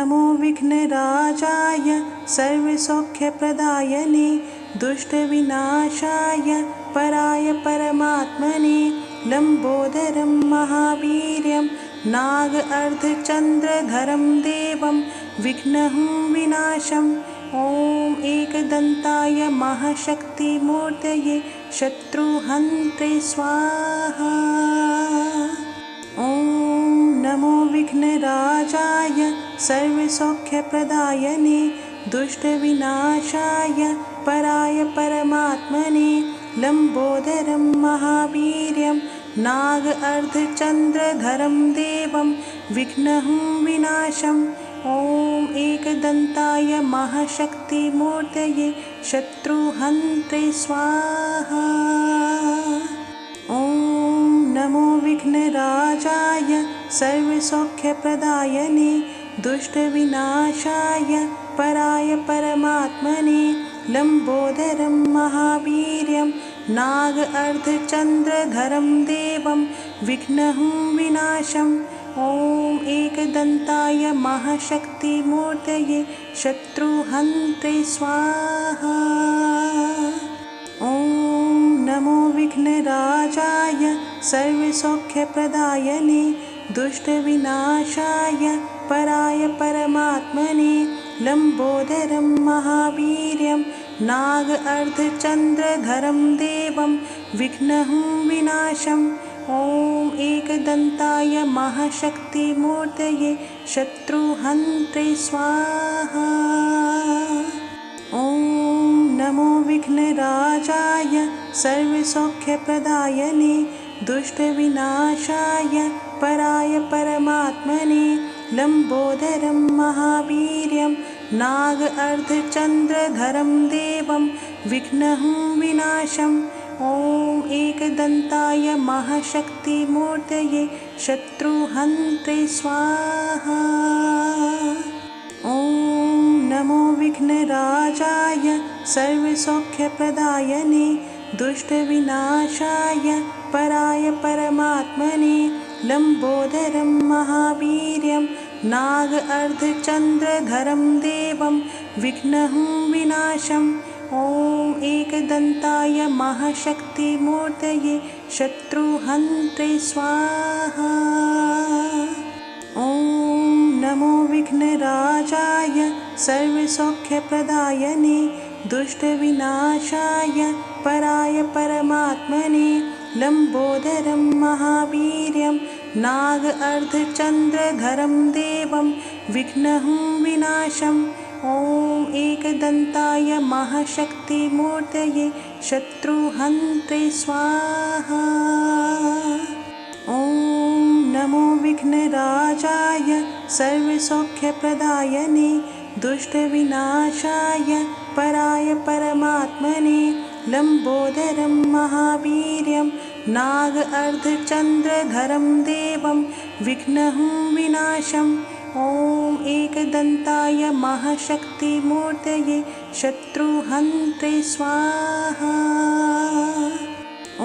नमो विघ्नराजाय सर्वसौख्यप्रदायने दुष्टविनाशाय पराय परमात्मने लंबोदरं महावीर्यं नाग अर्धचंद्रधरं देवं विघ्नहं विनाशम् ॐ एकदन्ताय महाशक्तिमूर्तये शत्रुहन्त्रे स्वाहा। ॐ नमो विघ्नराजाय सर्वसौख्यप्रदायने दुष्टविनाशाय पराय परमात्मने लंबोदरं महावीर्यं नाग अर्धचंद्रधरं देवं विघ्नहं विनाशम् ॐ एकदन्ताय महाशक्तिमूर्तये शत्रुहन्त्रे स्वाहा। ॐ नमो विघ्नराजाय सर्वसौख्यप्रदायने दुष्टविनाशाय पराय परमात्मने लंबोदरं महावीर्यं नाग अर्धचंद्रधरं देवं विघ्नहं विनाशम् ॐ एकदन्ताय महाशक्तिमूर्तये शत्रुहन्त्रे स्वाहा। ॐ नमो विघ्नराजाय सर्वसौख्यप्रदायने दुष्टविनाशाय पराय परमात्मने लंबोदरं महावीर्यं नाग अर्धचंद्रधरं देवं विघ्नहं विनाशम् ॐ एकदन्ताय महाशक्तिमूर्तये शत्रुहन्त्रे स्वाहा। ॐ नमो विघ्नराजाय सर्वसौख्यप्रदायने दुष्टविनाशाय पराय परमात्मने लंबोदरं महावीर्यं नाग अर्धचंद्रधरं देवं विघ्नहं विनाशम् ॐ एकदन्ताय महाशक्तिमूर्तये शत्रुहन्त्रे स्वाहा। ॐ नमो विघ्नराजाय सर्वसौख्यप्रदायने दुष्टविनाशाय पराय परमात्मने लंबोदरं महावीर्यं नाग अर्धचंद्रधरं देवं विघ्नहं विनाशम् ॐ एकदन्ताय महाशक्तिमूर्तये शत्रुहन्त्रे स्वाहा। ॐ नमो विघ्नराजाय सर्वसौख्यप्रदायने दुष्टविनाशाय पराय परमात्मने लंबोदरं महावीर्यं नाग अर्धचंद्रधरं देवं विघ्नहं विनाशम् ॐ एकदन्ताय महाशक्तिमूर्तये शत्रुहन्त्रे स्वाहा। ॐ नमो विघ्नराजाय सर्वसौख्यप्रदायने दुष्टविनाशाय पराय परमात्मने लंबोदरं महावीर्यं नाग अर्धचंद्रधरं देवं विघ्नहं विनाशम् ॐ एकदन्ताय महाशक्तिमूर्तये शत्रुहन्त्रे स्वाहा।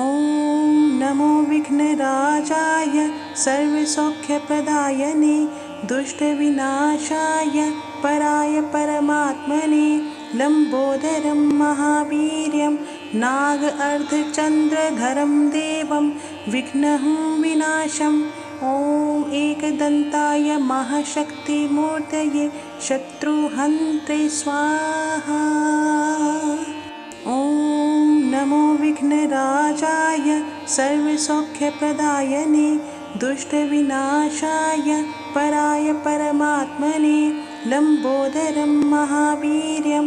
ॐ नमो विघ्नराजाय सर्वसौख्यप्रदायने दुष्टविनाशाय पराय परमात्मने लंबोदरं महावीर्यं नाग अर्धचंद्रधरं देवं विघ्नहं विनाशम् ॐ एकदन्ताय महाशक्तिमूर्तये शत्रुहन्त्रे स्वाहा। ॐ नमो विघ्नराजाय सर्वसौख्यप्रदायने दुष्टविनाशाय पराय परमात्मने लंबोदरं महावीर्यं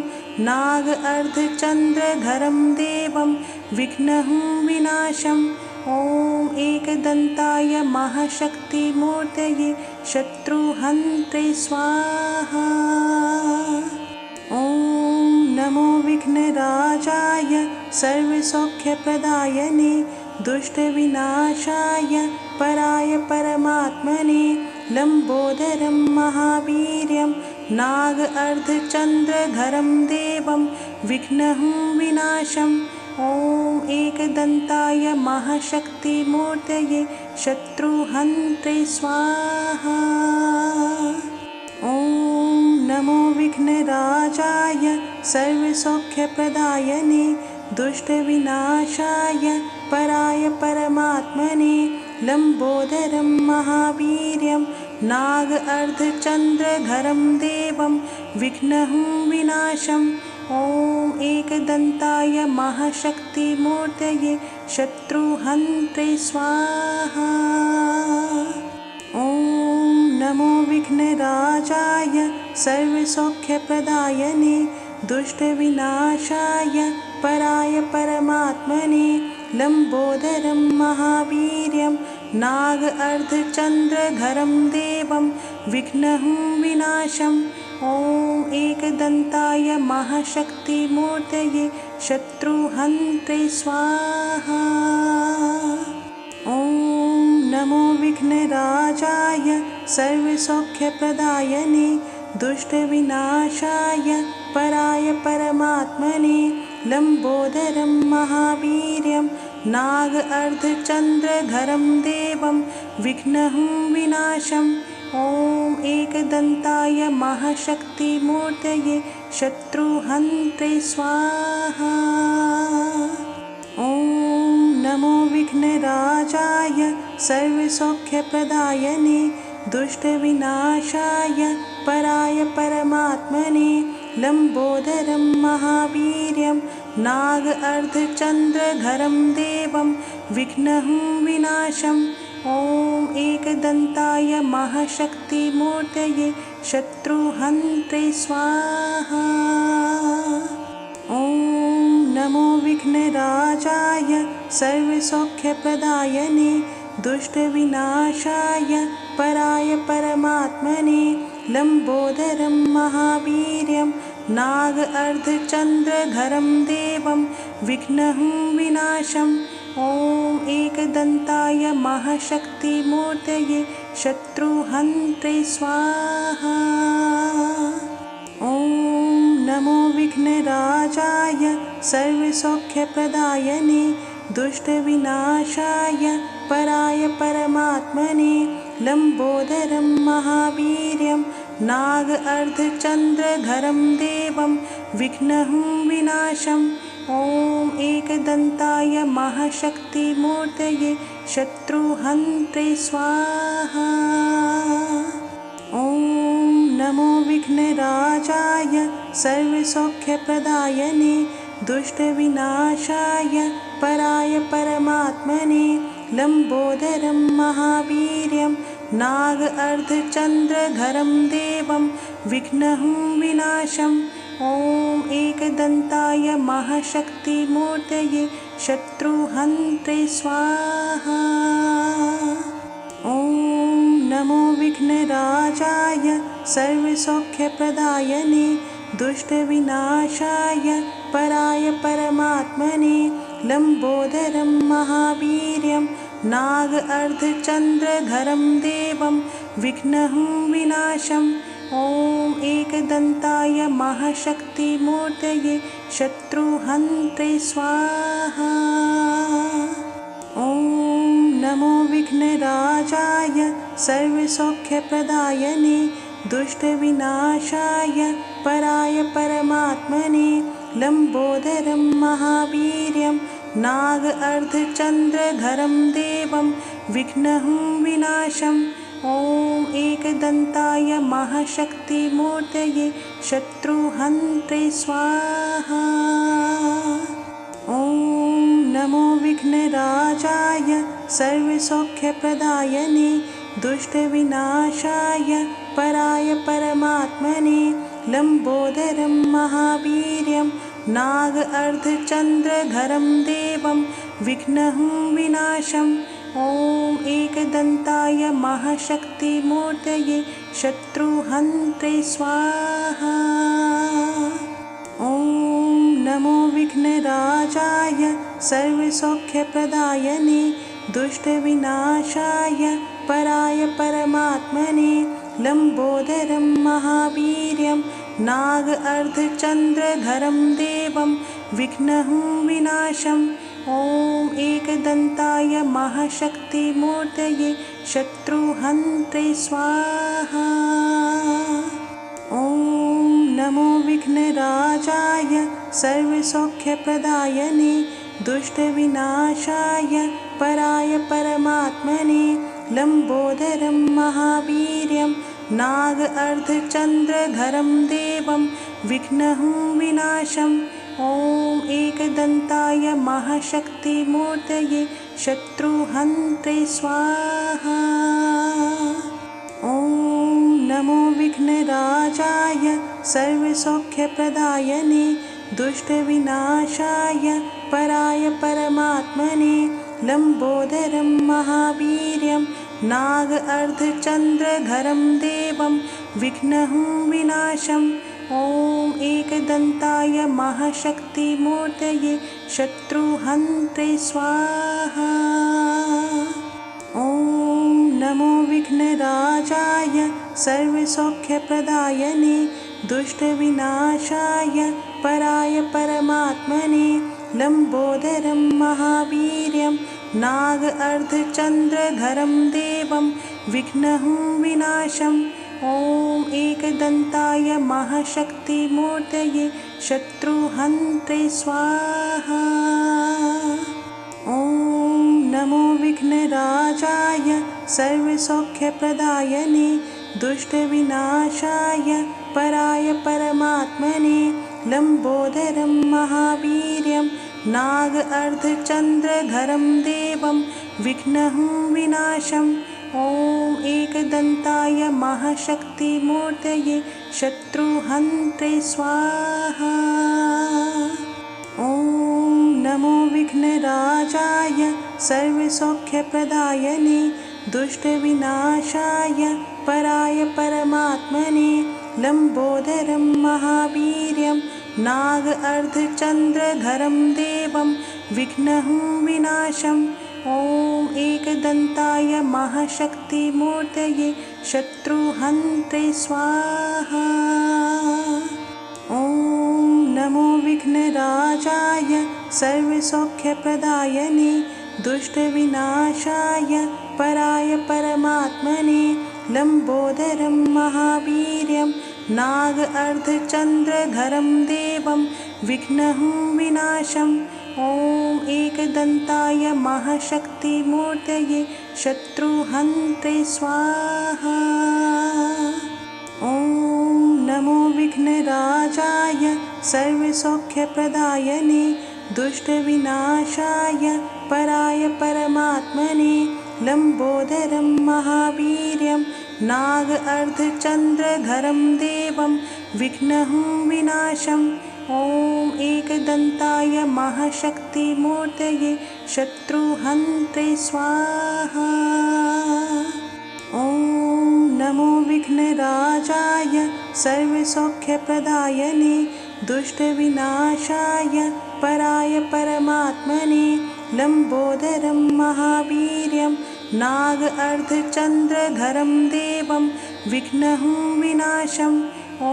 नाग अर्धचंद्रधरं देवं विघ्नहं विनाशम् ॐ एकदन्ताय महाशक्तिमूर्तये शत्रुहन्त्रे स्वाहा। ॐ नमो विघ्नराजाय सर्वसौख्यप्रदायने दुष्टविनाशाय पराय परमात्मने लंबोदरं महावीर्यं नाग अर्धचंद्रधरं देवं विघ्नहं विनाशम् ॐ एकदन्ताय महाशक्तिमूर्तये शत्रुहन्त्रे स्वाहा। ॐ नमो विघ्नराजाय सर्वसौख्यप्रदायने दुष्टविनाशाय पराय परमात्मने लम्बोदरं महावीर्यं नाग अर्धचन्द्रधरं देवं विघ्नहं विनाशम् ॐ एकदन्ताय महाशक्तिमूर्तये शत्रुहन्त्रे स्वाहा। ॐ नमो विघ्नराजाय सर्वसौख्यप्रदायने दुष्टविनाशाय पराय परमात्मने लम्बोदरं महावीर्यं नाग अर्धचन्द्रधरं देवं विघ्नहं विनाशम् ॐ एकदन्ताय महाशक्तिमूर्तये शत्रुहन्त्रे स्वाहा। ॐ नमो विघ्नराजाय सर्वसौख्यप्रदायने दुष्टविनाशाय पराय परमात्मने लम्बोदरं महावीर्यं नाग अर्धचन्द्रधरं देवं विघ्नहं विनाशम् ॐ एकदन्ताय महाशक्तिमूर्तये शत्रुहन्त्रे स्वाहा। ॐ नमो विघ्नराजाय सर्वसौख्यप्रदायने दुष्टविनाशाय पराय परमात्मने लम्बोदरं महावीर्यं नाग अर्धचन्द्रधरं देवं विघ्नहं विनाशम् ॐ एकदन्ताय महाशक्तिमूर्तये शत्रुहन्त्रे स्वाहा। ॐ नमो विघ्नराजाय सर्वसौख्यप्रदायने दुष्टविनाशाय पराय परमात्मने लम्बोदरं महावीर्यं नाग अर्धचन्द्रधरं देवं विघ्नहं विनाशम् ॐ एकदन्ताय महाशक्तिमूर्तये शत्रुहन्त्रे स्वाहा। ॐ नमो विघ्नराजाय सर्वसौख्यप्रदायने दुष्टविनाशाय पराय परमात्मने लम्बोदरं महावीर्यं नाग अर्धचन्द्रधरं देवं विघ्नहं विनाशम् ॐ एकदन्ताय महाशक्तिमूर्तये शत्रुहन्त्रे स्वाहा। ॐ नमो विघ्नराजाय सर्वसौख्यप्रदायने दुष्टविनाशाय पराय परमात्मने लम्बोदरं महावीर्यं नाग अर्धचन्द्रधरं देवं विघ्नहं विनाशम् ॐ एकदन्ताय महाशक्तिमूर्तये शत्रुहन्त्रे स्वाहा। ॐ नमो विघ्नराजाय सर्वसौख्यप्रदायने दुष्टविनाशाय पराय परमात्मने लम्बोदरं महावीर्यं नाग अर्धचन्द्रधरं देवं विघ्नहं विनाशम् ॐ एकदन्ताय महाशक्तिमूर्तये शत्रुहन्त्रे स्वाहा। ॐ नमो विघ्नराजाय सर्वसौख्यप्रदायने दुष्टविनाशाय पराय परमात्मने लम्बोदरं महावीर्यं नाग अर्धचन्द्रधरं देवं विघ्नहं विनाशम् ॐ एकदन्ताय महाशक्तिमूर्तये शत्रुहन्त्रे स्वाहा। ॐ नमो विघ्नराजाय सर्वसौख्यप्रदायने दुष्टविनाशाय पराय परमात्मने लम्बोदरं महावीर्यं नाग अर्धचन्द्रधरं देवं विघ्नहं विनाशम् ॐ एकदन्ताय महाशक्तिमूर्तये शत्रुहन्त्रे स्वाहा। ॐ नमो विघ्नराजाय सर्वसौख्यप्रदायने दुष्टविनाशाय पराय परमात्मने लम्बोदरं महावीर्यं नाग अर्धचन्द्रधरं देवं विघ्नहं विनाशम् ॐ एकदन्ताय महाशक्तिमूर्तये शत्रुहन्त्रे स्वाहा। ॐ नमो विघ्नराजाय सर्वसौख्यप्रदायने दुष्टविनाशाय पराय परमात्मने लम्बोदरं महावीर्यं नाग अर्धचन्द्रधरं देवं विघ्नहं विनाशम् ॐ एकदन्ताय महाशक्तिमूर्तये शत्रुहन्त्रे स्वाहा। ॐ नमो विघ्नराजाय सर्वसौख्यप्रदायने दुष्टविनाशाय पराय परमात्मने लम्बोदरं महावीर्यं नाग अर्धचन्द्रधरं देवं विघ्नहं विनाशम् ॐ एकदन्ताय महाशक्तिमूर्तये शत्रुहन्त्रे स्वाहा। ॐ नमो विघ्नराजाय सर्वसौख्यप्रदायने दुष्टविनाशाय पराय परमात्मने लम्बोदरं महावीर्यं नाग अर्धचन्द्रधरं देवं विघ्नहं विनाशम् ॐ एकदन्ताय महाशक्तिमूर्तये शत्रुहन्त्रे स्वाहा। ॐ नमो विघ्नराजाय सर्वसौख्यप्रदायने दुष्टविनाशाय पराय परमात्मने लम्बोदरं महावीर्यं नाग अर्धचन्द्रधरं देवं विघ्नहं विनाशम् ॐ एकदन्ताय महाशक्तिमूर्तये शत्रुहन्त्रे स्वाहा। ॐ नमो विघ्नराजाय सर्वसौख्यप्रदायने दुष्टविनाशाय पराय परमात्मने लम्बोदरं महावीर्यं नाग अर्धचन्द्रधरं देवं विघ्नहं विनाशम् ॐ एकदन्ताय महाशक्तिमूर्तये शत्रुहन्त्रे स्वाहा। ॐ नमो विघ्नराजाय सर्वसौख्यप्रदायने दुष्टविनाशाय पराय परमात्मने लम्बोदरं महावीर्यं नाग अर्धचन्द्रधरं देवं विघ्नहं विनाशम् ॐ एकदन्ताय महाशक्तिमूर्तये शत्रुहन्त्रे स्वाहा। ॐ नमो विघ्नराजाय सर्वसौख्यप्रदायने दुष्टविनाशाय पराय परमात्मने लम्बोदरं महावीर्यं नाग अर्धचन्द्रधरं देवं विघ्नहं विनाशम् ॐ एकदन्ताय महाशक्तिमूर्तये शत्रुहन्त्रे स्वाहा। ॐ नमो विघ्नराजाय सर्वसौख्यप्रदायने दुष्टविनाशाय पराय परमात्मने लम्बोदरं महावीर्यं नाग अर्धचन्द्रधरं देवं विघ्नहं विनाशम् ॐ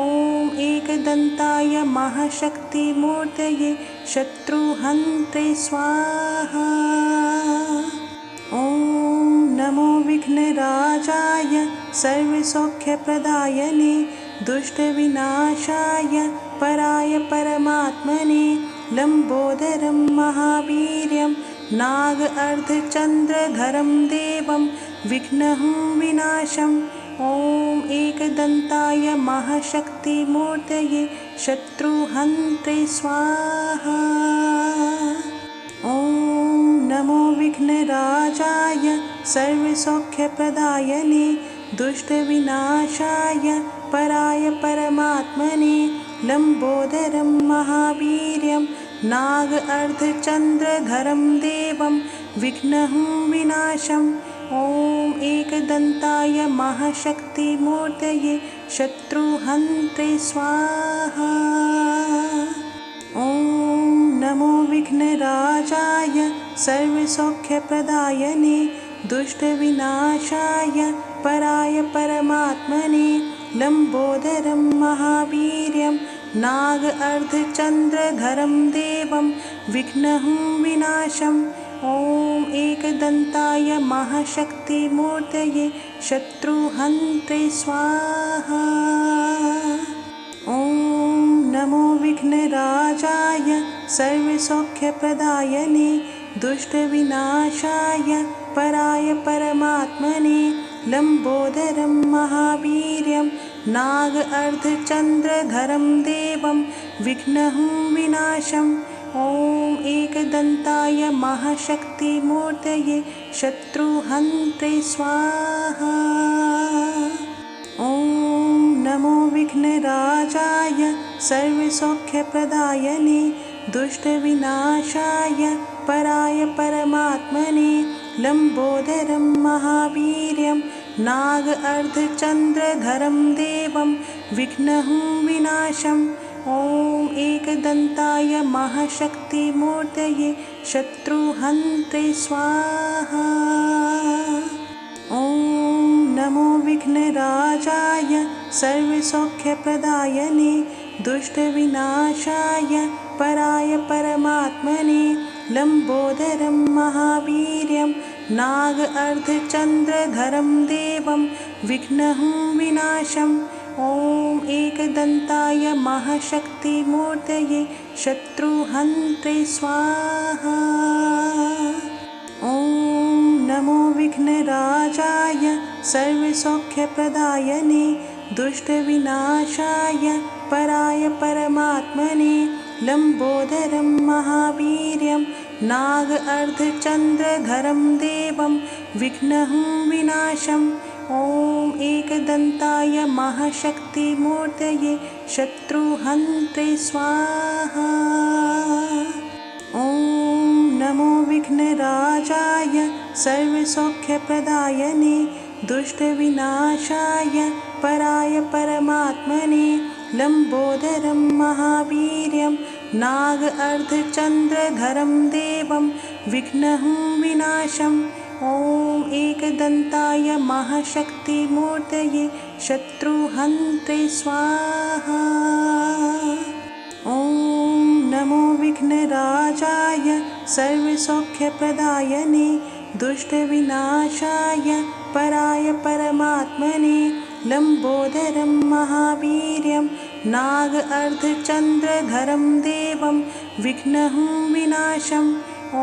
एकदन्ताय महाशक्तिमूर्तये शत्रुहन्त्रे स्वाहा। ॐ नमो विघ्नराजाय सर्वसौख्यप्रदायने दुष्टविनाशाय पराय परमात्मने लम्बोदरं महावीर्यं नाग अर्धचन्द्रधरं देवं विघ्नहं विनाशम् ॐ एकदन्ताय महाशक्तिमूर्तये शत्रुहन्त्रे स्वाहा। ॐ नमो विघ्नराजाय सर्वसौख्यप्रदायने दुष्टविनाशाय पराय परमात्मने लम्बोदरं महावीर्यं नाग अर्धचन्द्रधरं देवं विघ्नहं विनाशम् ॐ एकदन्ताय महाशक्तिमूर्तये शत्रुहन्त्रे स्वाहा। ॐ नमो विघ्नराजाय सर्वसौख्यप्रदायने दुष्टविनाशाय पराय परमात्मने लम्बोदरं महावीर्यं नाग अर्धचन्द्रधरं देवं विघ्नहं विनाशम् ॐ एकदन्ताय महाशक्तिमूर्तये शत्रुहन्त्रे स्वाहा। ॐ विघ्नराजाय सर्वसौख्यप्रदायने दुष्टविनाशाय पराय परमात्मने लम्बोदरं महावीर्यं नाग अर्धचन्द्रधरं देवं विघ्नहं विनाशम् ॐ एकदन्ताय महाशक्तिमूर्तये शत्रुहन्त्रे स्वाहा। ॐ नमो विघ्नराजाय सर्वसौख्यप्रदायने दुष्टविनाशाय पराय परमात्मने लम्बोदरं महावीर्यं नाग अर्धचन्द्रधरं देवं विघ्नहं विनाशम् ॐ एकदन्ताय महाशक्तिमूर्तये शत्रुहन्त्रे स्वाहा। ॐ नमो विघ्नराजाय सर्वसौख्यप्रदायने दुष्टविनाशाय पराय परमात्मने लम्बोदरं महावीर्यं नाग अर्धचन्द्रधरं देवं विघ्नहं विनाशम् ॐ एकदन्ताय महाशक्तिमूर्तये शत्रुहन्त्रे स्वाहा। ॐ नमो विघ्नराजाय सर्वसौख्यप्रदायने दुष्टविनाशाय पराय परमात्मने लम्बोदरं महावीर्यं नाग अर्धचन्द्रधरं देवं विघ्नहं विनाशम् ॐ एकदन्ताय महाशक्तिमूर्तये शत्रुहन्त्रे स्वाहा। ॐ नमो विघ्नराजाय सर्वसौख्यप्रदायने दुष्टविनाशाय पराय परमात्मने लम्बोदरं महावीर्यं नाग अर्धचन्द्रधरं देवं विघ्नहं विनाशम् ॐ एकदन्ताय महाशक्तिमूर्तये शत्रुहन्त्रे स्वाहा। ॐ नमो विघ्नराजाय सर्वसौख्यप्रदायने दुष्टविनाशाय पराय परमात्मने लम्बोदरं महावीर्यं नाग अर्धचन्द्रधरं देवं विघ्नहं विनाशम् ॐ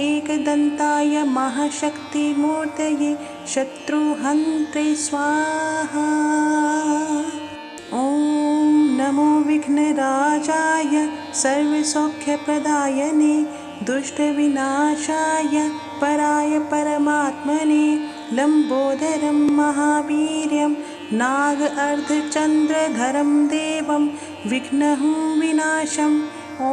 एकदन्ताय महाशक्तिमूर्तये शत्रुहन्त्रे स्वाहा। ॐ नमो विघ्नराजाय सर्वसौख्यप्रदायने दुष्टविनाशाय पराय परमात्मने लम्बोदरं महावीर्यं नाग अर्धचन्द्रधरं देवं विघ्नहं विनाशम् ॐ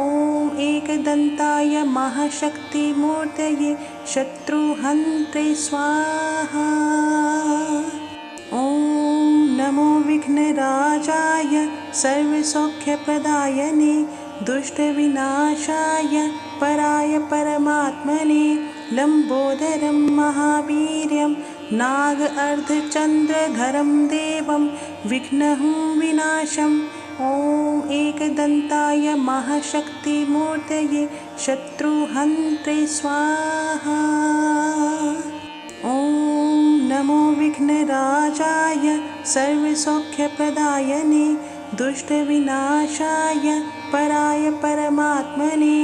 एकदन्ताय महाशक्तिमूर्तये शत्रुहन्त्रे स्वाहा। ॐ नमो विघ्नराजाय सर्वसौख्यप्रदायने दुष्टविनाशाय पराय परमात्मने लम्बोदरं महावीर्यं नाग अर्धचन्द्रधरं देवं विघ्नहं विनाशम् ॐ एकदन्ताय महाशक्तिमूर्तये शत्रुहन्त्रे स्वाहा। ॐ नमो विघ्नराजाय सर्वसौख्यप्रदायने दुष्टविनाशाय पराय परमात्मने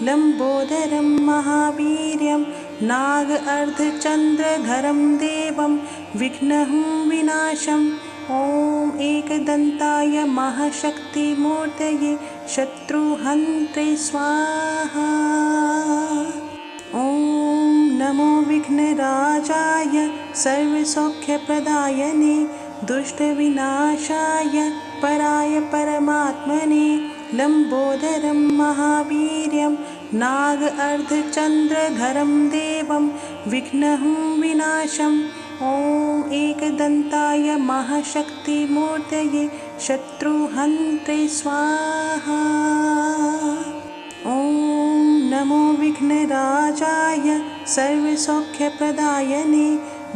लम्बोदरं महावीर्यं नाग अर्धचन्द्रधरं देवं विघ्नहं विनाशम् ॐ एकदन्ताय महाशक्तिमूर्तये शत्रुहन्त्रे स्वाहा। ॐ नमो विघ्नराजाय सर्वसौख्यप्रदायने दुष्टविनाशाय पराय परमात्मने लम्बोदरं महावीर्यं नाग अर्धचन्द्रधरं देवं विघ्नहं विनाशम् ॐ एकदन्ताय महाशक्तिमूर्तये शत्रुहन्त्रे स्वाहा। ॐ नमो विघ्नराजाय सर्वसौख्यप्रदायने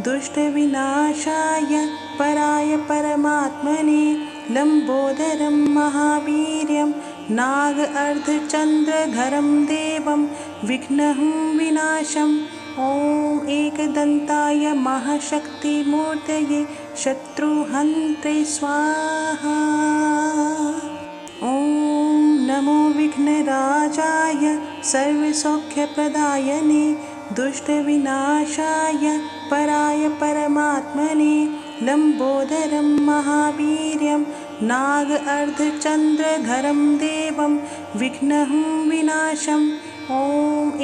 दुष्टविनाशाय पराय परमात्मने लम्बोदरं महावीर्यं नाग अर्धचन्द्रधरं देवं विघ्नहं विनाशम् ॐ एकदन्ताय महाशक्तिमूर्तये शत्रुहन्त्रे स्वाहा। ॐ नमो विघ्नराजाय सर्वसौख्यप्रदायने दुष्टविनाशाय पराय परमात्मने लम्बोदरं महावीर्यं नाग अर्धचन्द्रधरं देवं विघ्नहं विनाशम् ॐ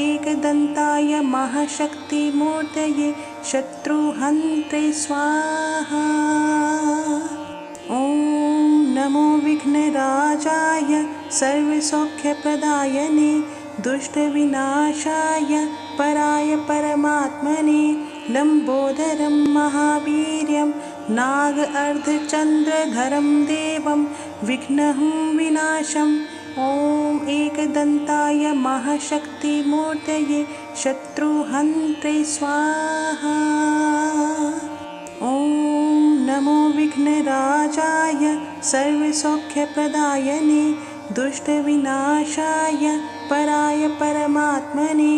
एकदन्ताय महाशक्तिमूर्तये शत्रुहन्त्रे स्वाहा। ॐ नमो विघ्नराजाय सर्वसौख्यप्रदायने दुष्टविनाशाय पराय परमात्मने लम्बोदरं महावीर्यं नाग अर्धचन्द्रधरं देवं विघ्नहं विनाशम् ॐ एकदन्ताय महाशक्तिमूर्तये शत्रुहन्त्रे स्वाहा। ॐ नमो विघ्नराजाय सर्वसौख्यप्रदायने दुष्टविनाशाय पराय परमात्मने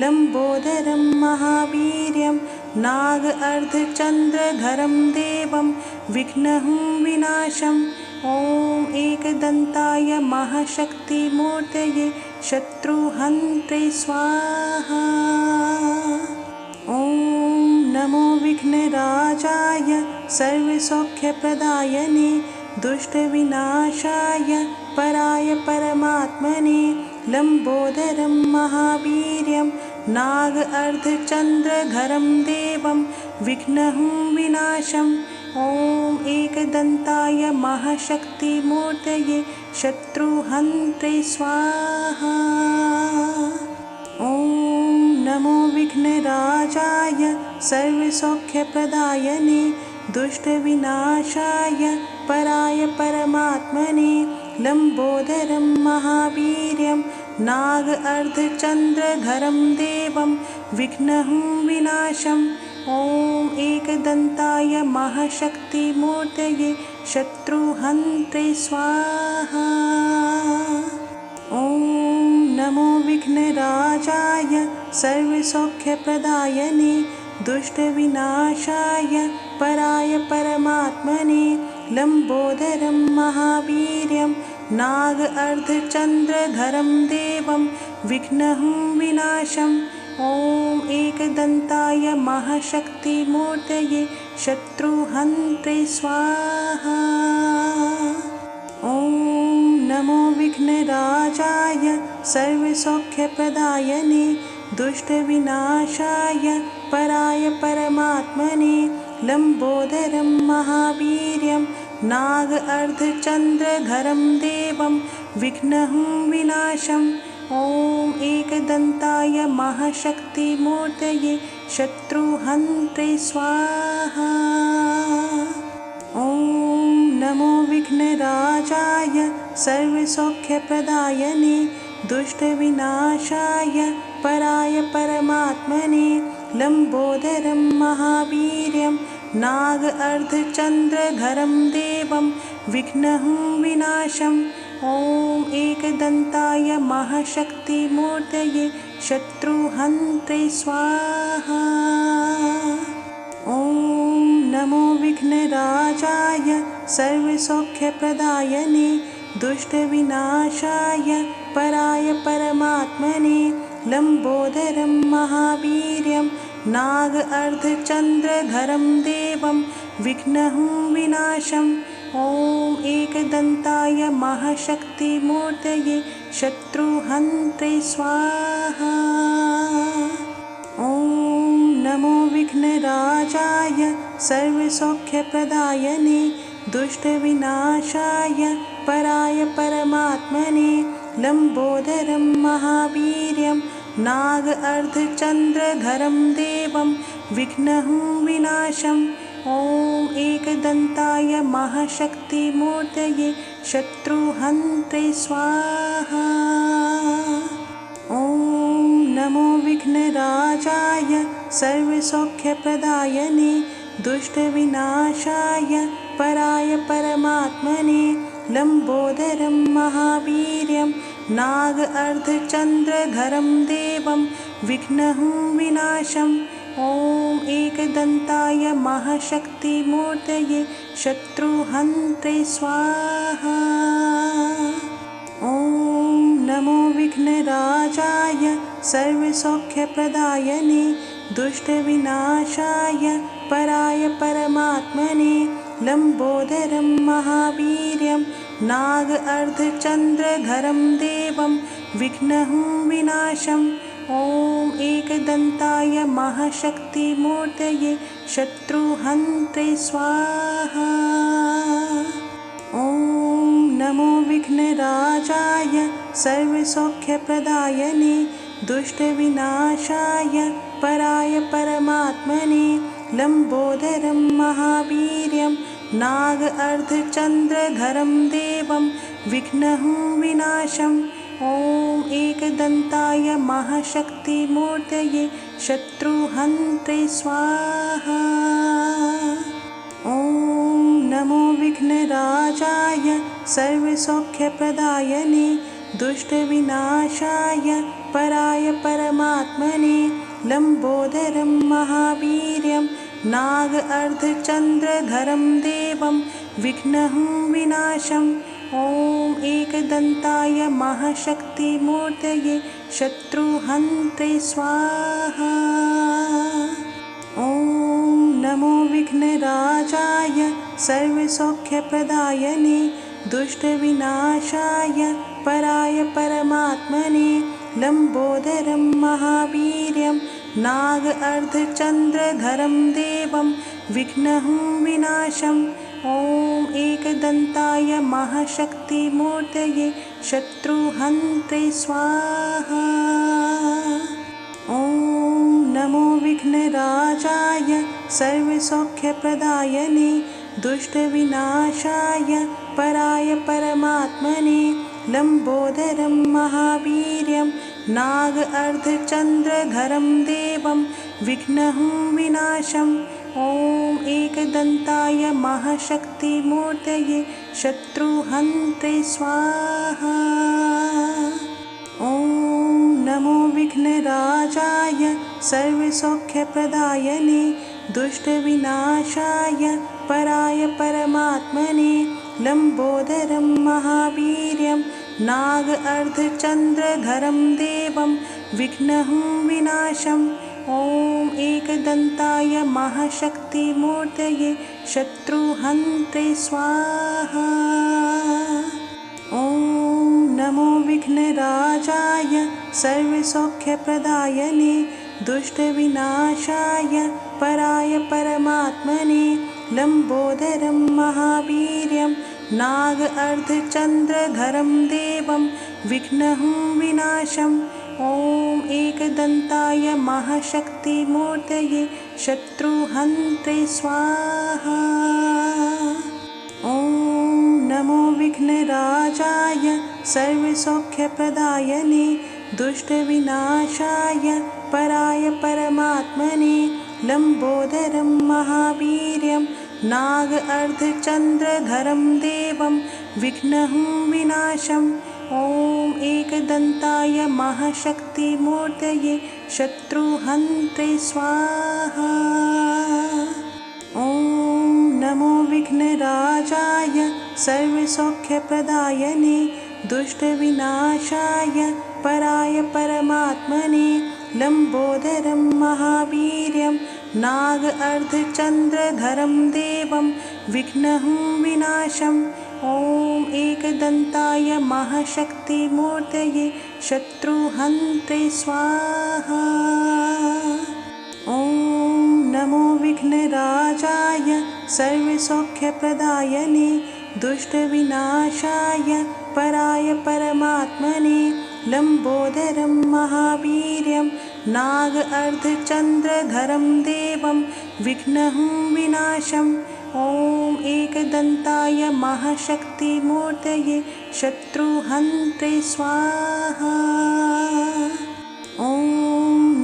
लम्बोदरं महावीर्यं नाग अर्धचन्द्रधरं देवं विघ्नहं विनाशम् ॐ एकदन्ताय महाशक्तिमूर्तये शत्रुहन्त्रे स्वाहा। ॐ नमो विघ्नराजाय सर्वसौख्यप्रदायने दुष्टविनाशाय पराय परमात्मने लम्बोदरं महावीर्यं नाग अर्धचन्द्रधरं देवं विघ्नहं विनाशम् ॐ एकदन्ताय महाशक्तिमूर्तये शत्रुहन्त्रे स्वाहा। ॐ नमो विघ्नराजाय सर्वसौख्यप्रदायने दुष्टविनाशाय पराय परमात्मने लम्बोदरं महावीर्यं नाग अर्धचन्द्रधरं देवं विघ्नहं विनाशम् ॐ एकदन्ताय महाशक्तिमूर्तये शत्रुहन्त्रे स्वाहा। ॐ नमो विघ्नराजाय सर्वसौख्यप्रदायने दुष्टविनाशाय पराय परमात्मने लम्बोदरं महावीर्यं नाग अर्धचन्द्रधरं देवं विघ्नहं विनाशम् ॐ एकदन्ताय महाशक्तिमूर्तये शत्रुहन्त्रे स्वाहा। ॐ नमो विघ्नराजाय सर्वसौख्यप्रदायने दुष्टविनाशाय पराय परमात्मने लम्बोदरं महावीर्यं नाग अर्धचन्द्रधरं देवं विघ्नहं विनाशम् ॐ एकदन्ताय महाशक्तिमूर्तये शत्रुहन्त्रे स्वाहा। ॐ नमो विघ्नराजाय सर्वसौख्यप्रदायने दुष्टविनाशाय पराय परमात्मने लम्बोदरं महावीर्यं नाग अर्धचन्द्रधरं देवं विघ्नहं विनाशम् ॐ एकदन्ताय महाशक्तिमूर्तये शत्रुहन्त्रे स्वाहा। ॐ नमो विघ्नराजाय सर्वसौख्यप्रदायने दुष्टविनाशाय पराय परमात्मने लम्बोदरं महावीर्यं नाग अर्धचन्द्रधरं देवं विघ्नहं विनाशम् ॐ एकदन्ताय महाशक्तिमूर्तये शत्रुहन्त्रे स्वाहा। ॐ नमो विघ्नराजाय सर्वसौख्यप्रदायने दुष्टविनाशाय पराय परमात्मने लम्बोदरं महावीर्यं नाग अर्धचन्द्रधरं देवं विघ्नहं विनाशम् ॐ एकदन्ताय महाशक्तिमूर्तये शत्रुहन्त्रे स्वाहा। ॐ नमो विघ्नराजाय सर्वसौख्यप्रदायने दुष्टविनाशाय पराय परमात्मने लम्बोदरं महावीर्यं नाग अर्धचन्द्रधरं देवं विघ्नहं विनाशम् ॐ एकदन्ताय महाशक्तिमूर्तये शत्रुहन्त्रे स्वाहा। ॐ नमो विघ्नराजाय सर्वसौख्यप्रदायने दुष्टविनाशाय पराय परमात्मने लम्बोदरं महावीर्यं नाग अर्धचन्द्रधरं देवं विघ्नहं विनाशम् ॐ एकदन्ताय महाशक्तिमूर्तये शत्रुहन्त्रे स्वाहा। ॐ नमो विघ्नराजाय सर्वसौख्यप्रदायने दुष्टविनाशाय पराय परमात्मने लम्बोदरं महावीर्यं नाग अर्धचन्द्रधरं देवं विघ्नहं विनाशम् ॐ एकदन्ताय महाशक्तिमूर्तये शत्रुहन्त्रे स्वाहा। ॐ नमो विघ्नराजाय सर्वसौख्यप्रदायने दुष्टविनाशाय पराय परमात्मने लम्बोदरं महावीर्यं नाग अर्धचन्द्रधरं देवं विघ्नहं विनाशम् ॐ एकदन्ताय महाशक्तिमूर्तये शत्रुहन्त्रे स्वाहा। ॐ नमो विघ्नराजाय सर्वसौख्यप्रदायने दुष्टविनाशाय पराय परमात्मने लम्बोदरं महावीर्यं नाग अर्धचन्द्रधरं देवं विघ्नहं विनाशम् ॐ एकदन्ताय महाशक्तिमूर्तये शत्रुहन्त्रे स्वाहा। ॐ नमो विघ्नराजाय सर्वसौख्यप्रदायने दुष्टविनाशाय पराय परमात्मने लम्बोदरं महावीर्यं नाग अर्धचन्द्रधरं देवं विघ्नहं विनाशम् ॐ एकदन्ताय महाशक्तिमूर्तये शत्रुहन्त्रे स्वाहा। ॐ नमो विघ्नराजाय सर्वसौख्यप्रदायने दुष्टविनाशाय पराय परमात्मने लम्बोदरं महावीर्यं नाग अर्धचन्द्रधरं देवं विघ्नहं विनाशम् ॐ एकदन्ताय महाशक्तिमूर्तये शत्रुहन्त्रे स्वाहा। ॐ नमो विघ्नराजाय सर्वसौख्यप्रदायने दुष्टविनाशाय पराय परमात्मने लम्बोदरं महावीर्यं नाग अर्धचन्द्रधरं देवं विघ्नहं विनाशम् ॐ एकदन्ताय महाशक्तिमूर्तये शत्रुहन्त्रे स्वाहा। ॐ नमो विघ्नराजाय सर्वसौख्यप्रदायने दुष्टविनाशाय पराय परमात्मने लम्बोदरं महावीर्यं नाग अर्धचन्द्रधरं देवं विघ्नहं विनाशम् ॐ एकदन्ताय महाशक्तिमूर्तये शत्रुहन्त्रे स्वाहा। ॐ नमो विघ्नराजाय सर्वसौख्यप्रदायने दुष्टविनाशाय पराय परमात्मने लम्बोदरं महावीर्यं नाग अर्धचन्द्रधरं देवं विघ्नहं विनाशम् ॐ एकदन्ताय महाशक्तिमूर्तये शत्रुहन्त्रे स्वाहा। ॐ नमो विघ्नराजाय सर्वसौख्यप्रदायने दुष्टविनाशाय पराय परमात्मने लम्बोदरं महावीर्यं नाग अर्धचन्द्रधरं देवं विघ्नहं विनाशम् ॐ एकदन्ताय महाशक्तिमूर्तये शत्रुहन्त्रे स्वाहा। ॐ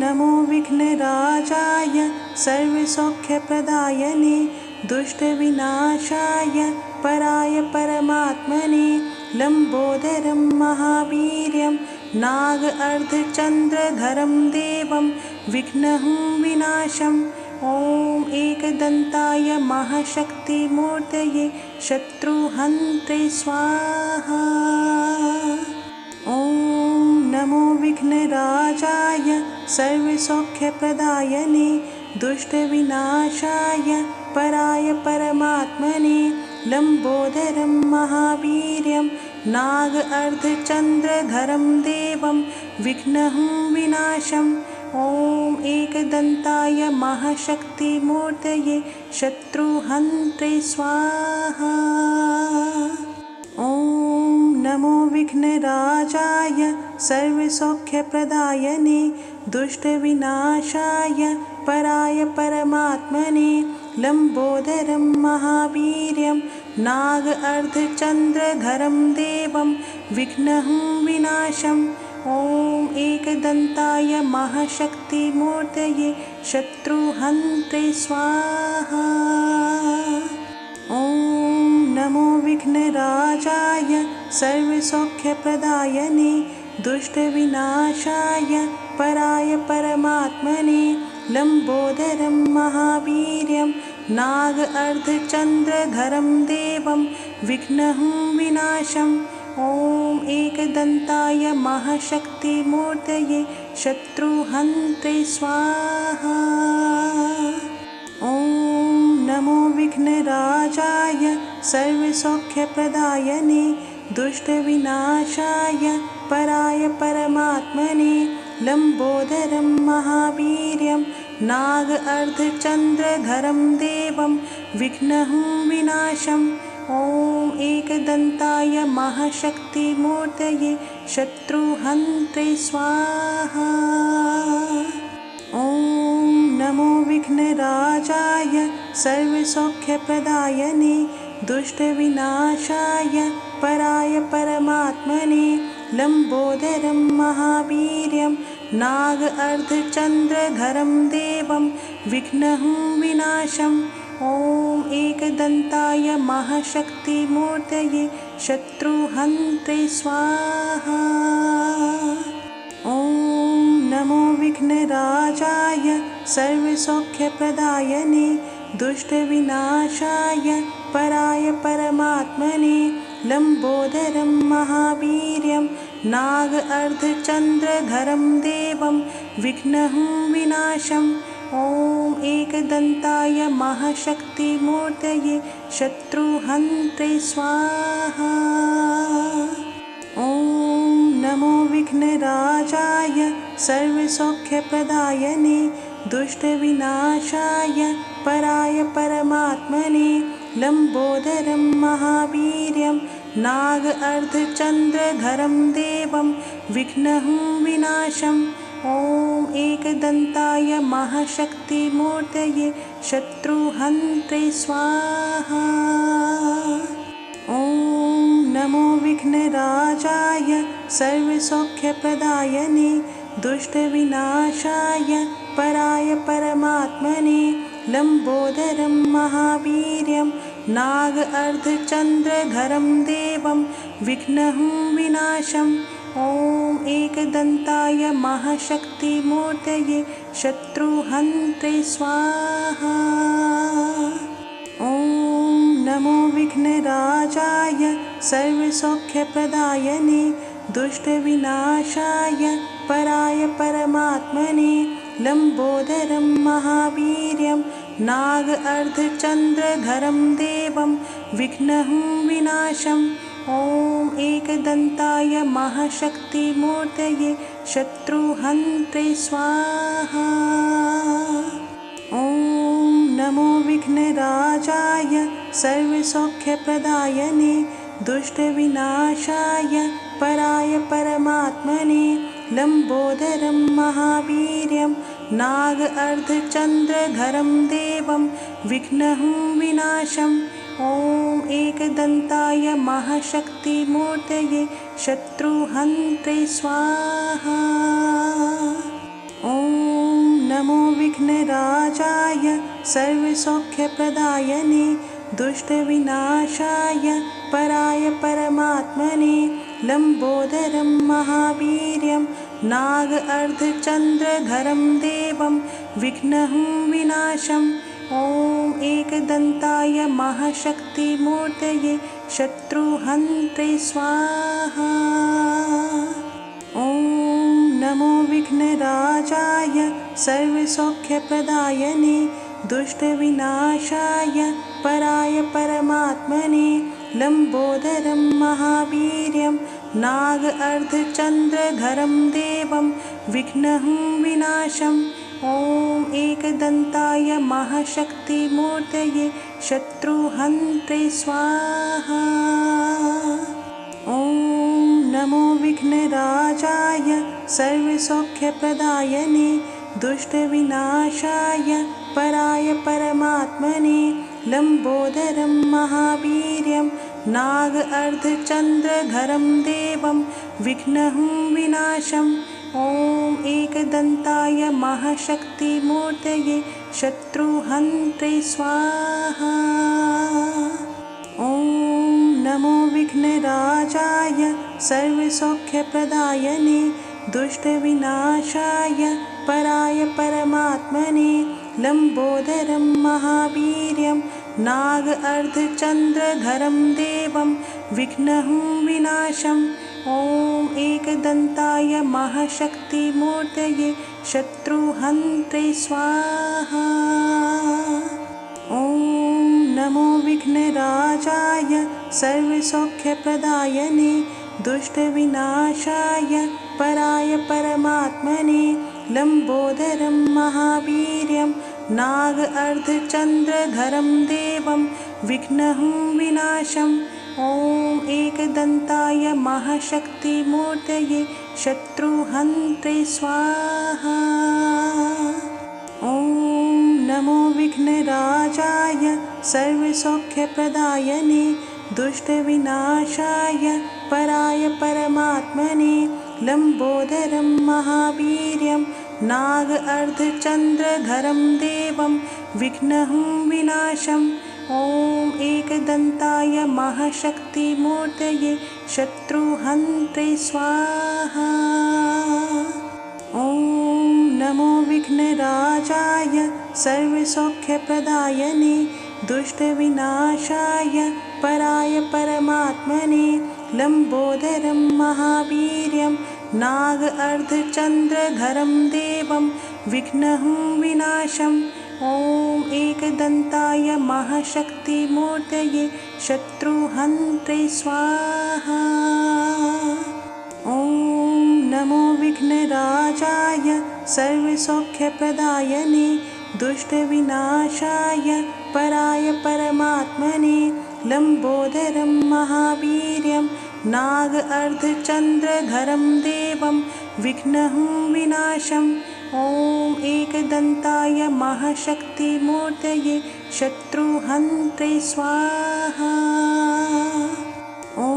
नमो विघ्नराजाय सर्वसौख्यप्रदायने दुष्टविनाशाय पराय परमात्मने लम्बोदरं महावीर्यं नाग अर्धचन्द्रधरं देवं विघ्नहं विनाशम् ॐ एकदन्ताय महाशक्तिमूर्तये शत्रुहन्त्रे स्वाहा। ॐ नमो विघ्नराजाय सर्वसौख्यप्रदायने दुष्टविनाशाय पराय परमात्मने लम्बोदरं महावीर्यं नाग अर्धचन्द्रधरं देवं विघ्नहं विनाशम् ॐ एकदन्ताय महाशक्तिमूर्तये शत्रुहन्त्रे स्वाहा। ॐ नमो विघ्नराजाय सर्वसौख्यप्रदायने दुष्टविनाशाय पराय परमात्मने लम्बोदरं महावीर्यं नाग अर्धचन्द्रधरं देवं विघ्नहं विनाशम् ॐ एकदन्ताय महाशक्तिमूर्तये शत्रुहन्त्रे स्वाहा। ॐ नमो विघ्नराजाय सर्वसौख्यप्रदायने दुष्टविनाशाय पराय परमात्मने लम्बोदरं महावीर्यं नाग अर्धचन्द्रधरं देवं विघ्नहं विनाशम् ॐ एकदन्ताय महाशक्तिमूर्तये शत्रुहन्त्रे स्वाहा। ॐ नमो विघ्नराजाय सर्वसौख्यप्रदायने दुष्टविनाशाय पराय परमात्मने लम्बोदरं महावीर्यं नाग अर्धचन्द्रधरं देवं विघ्नहं विनाशम् ॐ एकदन्ताय महाशक्तिमूर्तये शत्रुहन्त्रे स्वाहा। ॐ नमो विघ्नराजाय सर्वसौख्यप्रदायने दुष्टविनाशाय पराय परमात्मने लम्बोदरं महावीर्यं नाग अर्धचन्द्रधरं देवं विघ्नहं विनाशम् ॐ एकदन्ताय महाशक्तिमूर्तये शत्रुहन्त्रे स्वाहा। ॐ नमो विघ्नराजाय सर्वसौख्यप्रदायने दुष्टविनाशाय पराय परमात्मने लम्बोदरं महावीर्यं नाग अर्धचन्द्रधरं देवं विघ्नहं विनाशम् ॐ एकदन्ताय महाशक्तिमूर्तये शत्रुहन्त्रे स्वाहा। ॐ नमो विघ्नराजाय सर्वसौख्यप्रदायने दुष्टविनाशाय पराय परमात्मने लम्बोदरं महावीर्यं नाग अर्धचन्द्रधरं देवं विघ्नहं विनाशम् ॐ एकदन्ताय महाशक्तिमूर्तये शत्रुहन्त्रे स्वाहा। ॐ नमो विघ्नराजाय सर्वसौख्यप्रदायने दुष्टविनाशाय पराय परमात्मने लम्बोदरं महावीर्यं नाग अर्धचन्द्रधरं देवं विघ्नहं विनाशम् ॐ एकदन्ताय महाशक्तिमूर्तये शत्रुहन्त्रे स्वाहा। ॐ नमो विघ्नराजाय सर्वसौख्यप्रदायने दुष्टविनाशाय पराय परमात्मने लम्बोदरं महावीर्यं नाग अर्धचन्द्रधरं देवं विघ्नहं विनाशम् ॐ एकदन्ताय महाशक्तिमूर्तये शत्रुहन्त्रे स्वाहा। ॐ नमो विघ्नराजाय सर्वसौख्यप्रदायने दुष्टविनाशाय पराय परमात्मने लम्बोदरं महावीर्यं नाग अर्धचन्द्रधरं देवं विघ्नहं विनाशम् ॐ एकदन्ताय महाशक्तिमूर्तये शत्रुहन्त्रे स्वाहा। ॐ नमो विघ्नराजाय सर्वसौख्यप्रदायने दुष्टविनाशाय पराय परमात्मने लम्बोदरं महावीर्यं नाग अर्धचन्द्रधरं देवं विघ्नहं विनाशम् ॐ एकदन्ताय महाशक्तिमूर्तये शत्रुहन्त्रे स्वाहा। ॐ नमो विघ्नराजाय सर्वसौख्यप्रदायने दुष्टविनाशाय पराय परमात्मने लम्बोदरं महावीर्यं नाग अर्धचन्द्रधरं देवं विघ्नहं विनाशम् ॐ एकदन्ताय महाशक्तिमूर्तये शत्रुहन्त्रे स्वाहा। ॐ नमो विघ्नराजाय सर्वसौख्यप्रदायने दुष्टविनाशाय पराय परमात्मने लम्बोदरं महावीर्यं नाग अर्धचन्द्रधरं देवं विघ्नहं विनाशम् ॐ एकदन्ताय महाशक्तिमूर्तये शत्रुहन्त्रे स्वाहा। ॐ नमो विघ्नराजाय सर्वसौख्यप्रदायने दुष्टविनाशाय पराय परमात्मने लम्बोदरं महावीर्यं नाग अर्धचन्द्रधरं देवं विघ्नहं विनाशम् ॐ एकदन्ताय महाशक्तिमूर्तये शत्रुहन्त्रे स्वाहा। ॐ नमो विघ्नराजाय सर्वसौख्यप्रदायने दुष्टविनाशाय पराय परमात्मने लम्बोदरं महावीर्यं नाग अर्धचन्द्रधरं देवं विघ्नहं विनाशम् ॐ एकदन्ताय महाशक्तिमूर्तये शत्रुहन्त्रे स्वाहा। ॐ नमो विघ्नराजाय सर्वसौख्यप्रदायने दुष्टविनाशाय पराय परमात्मने लम्बोदरं महावीर्यं नाग अर्धचन्द्रधरं देवं विघ्नहं विनाशम् ॐ एकदन्ताय महाशक्तिमूर्तये शत्रुहन्त्रे स्वाहा। ॐ नमो विघ्नराजाय सर्वसौख्यप्रदायने दुष्टविनाशाय पराय परमात्मने लम्बोदरं महावीर्यं नाग अर्धचन्द्रधरं देवं विघ्नहं विनाशम् ॐ एकदन्ताय महाशक्तिमूर्तये शत्रुहन्त्रे स्वाहा। ॐ नमो विघ्नराजाय सर्वसौख्यप्रदायने दुष्टविनाशाय पराय परमात्मने लम्बोदरं महावीर्यं नाग अर्धचन्द्रधरं देवं विघ्नहं विनाशम् ॐ एकदन्ताय महाशक्तिमूर्तये शत्रुहन्त्रे स्वाहा। ॐ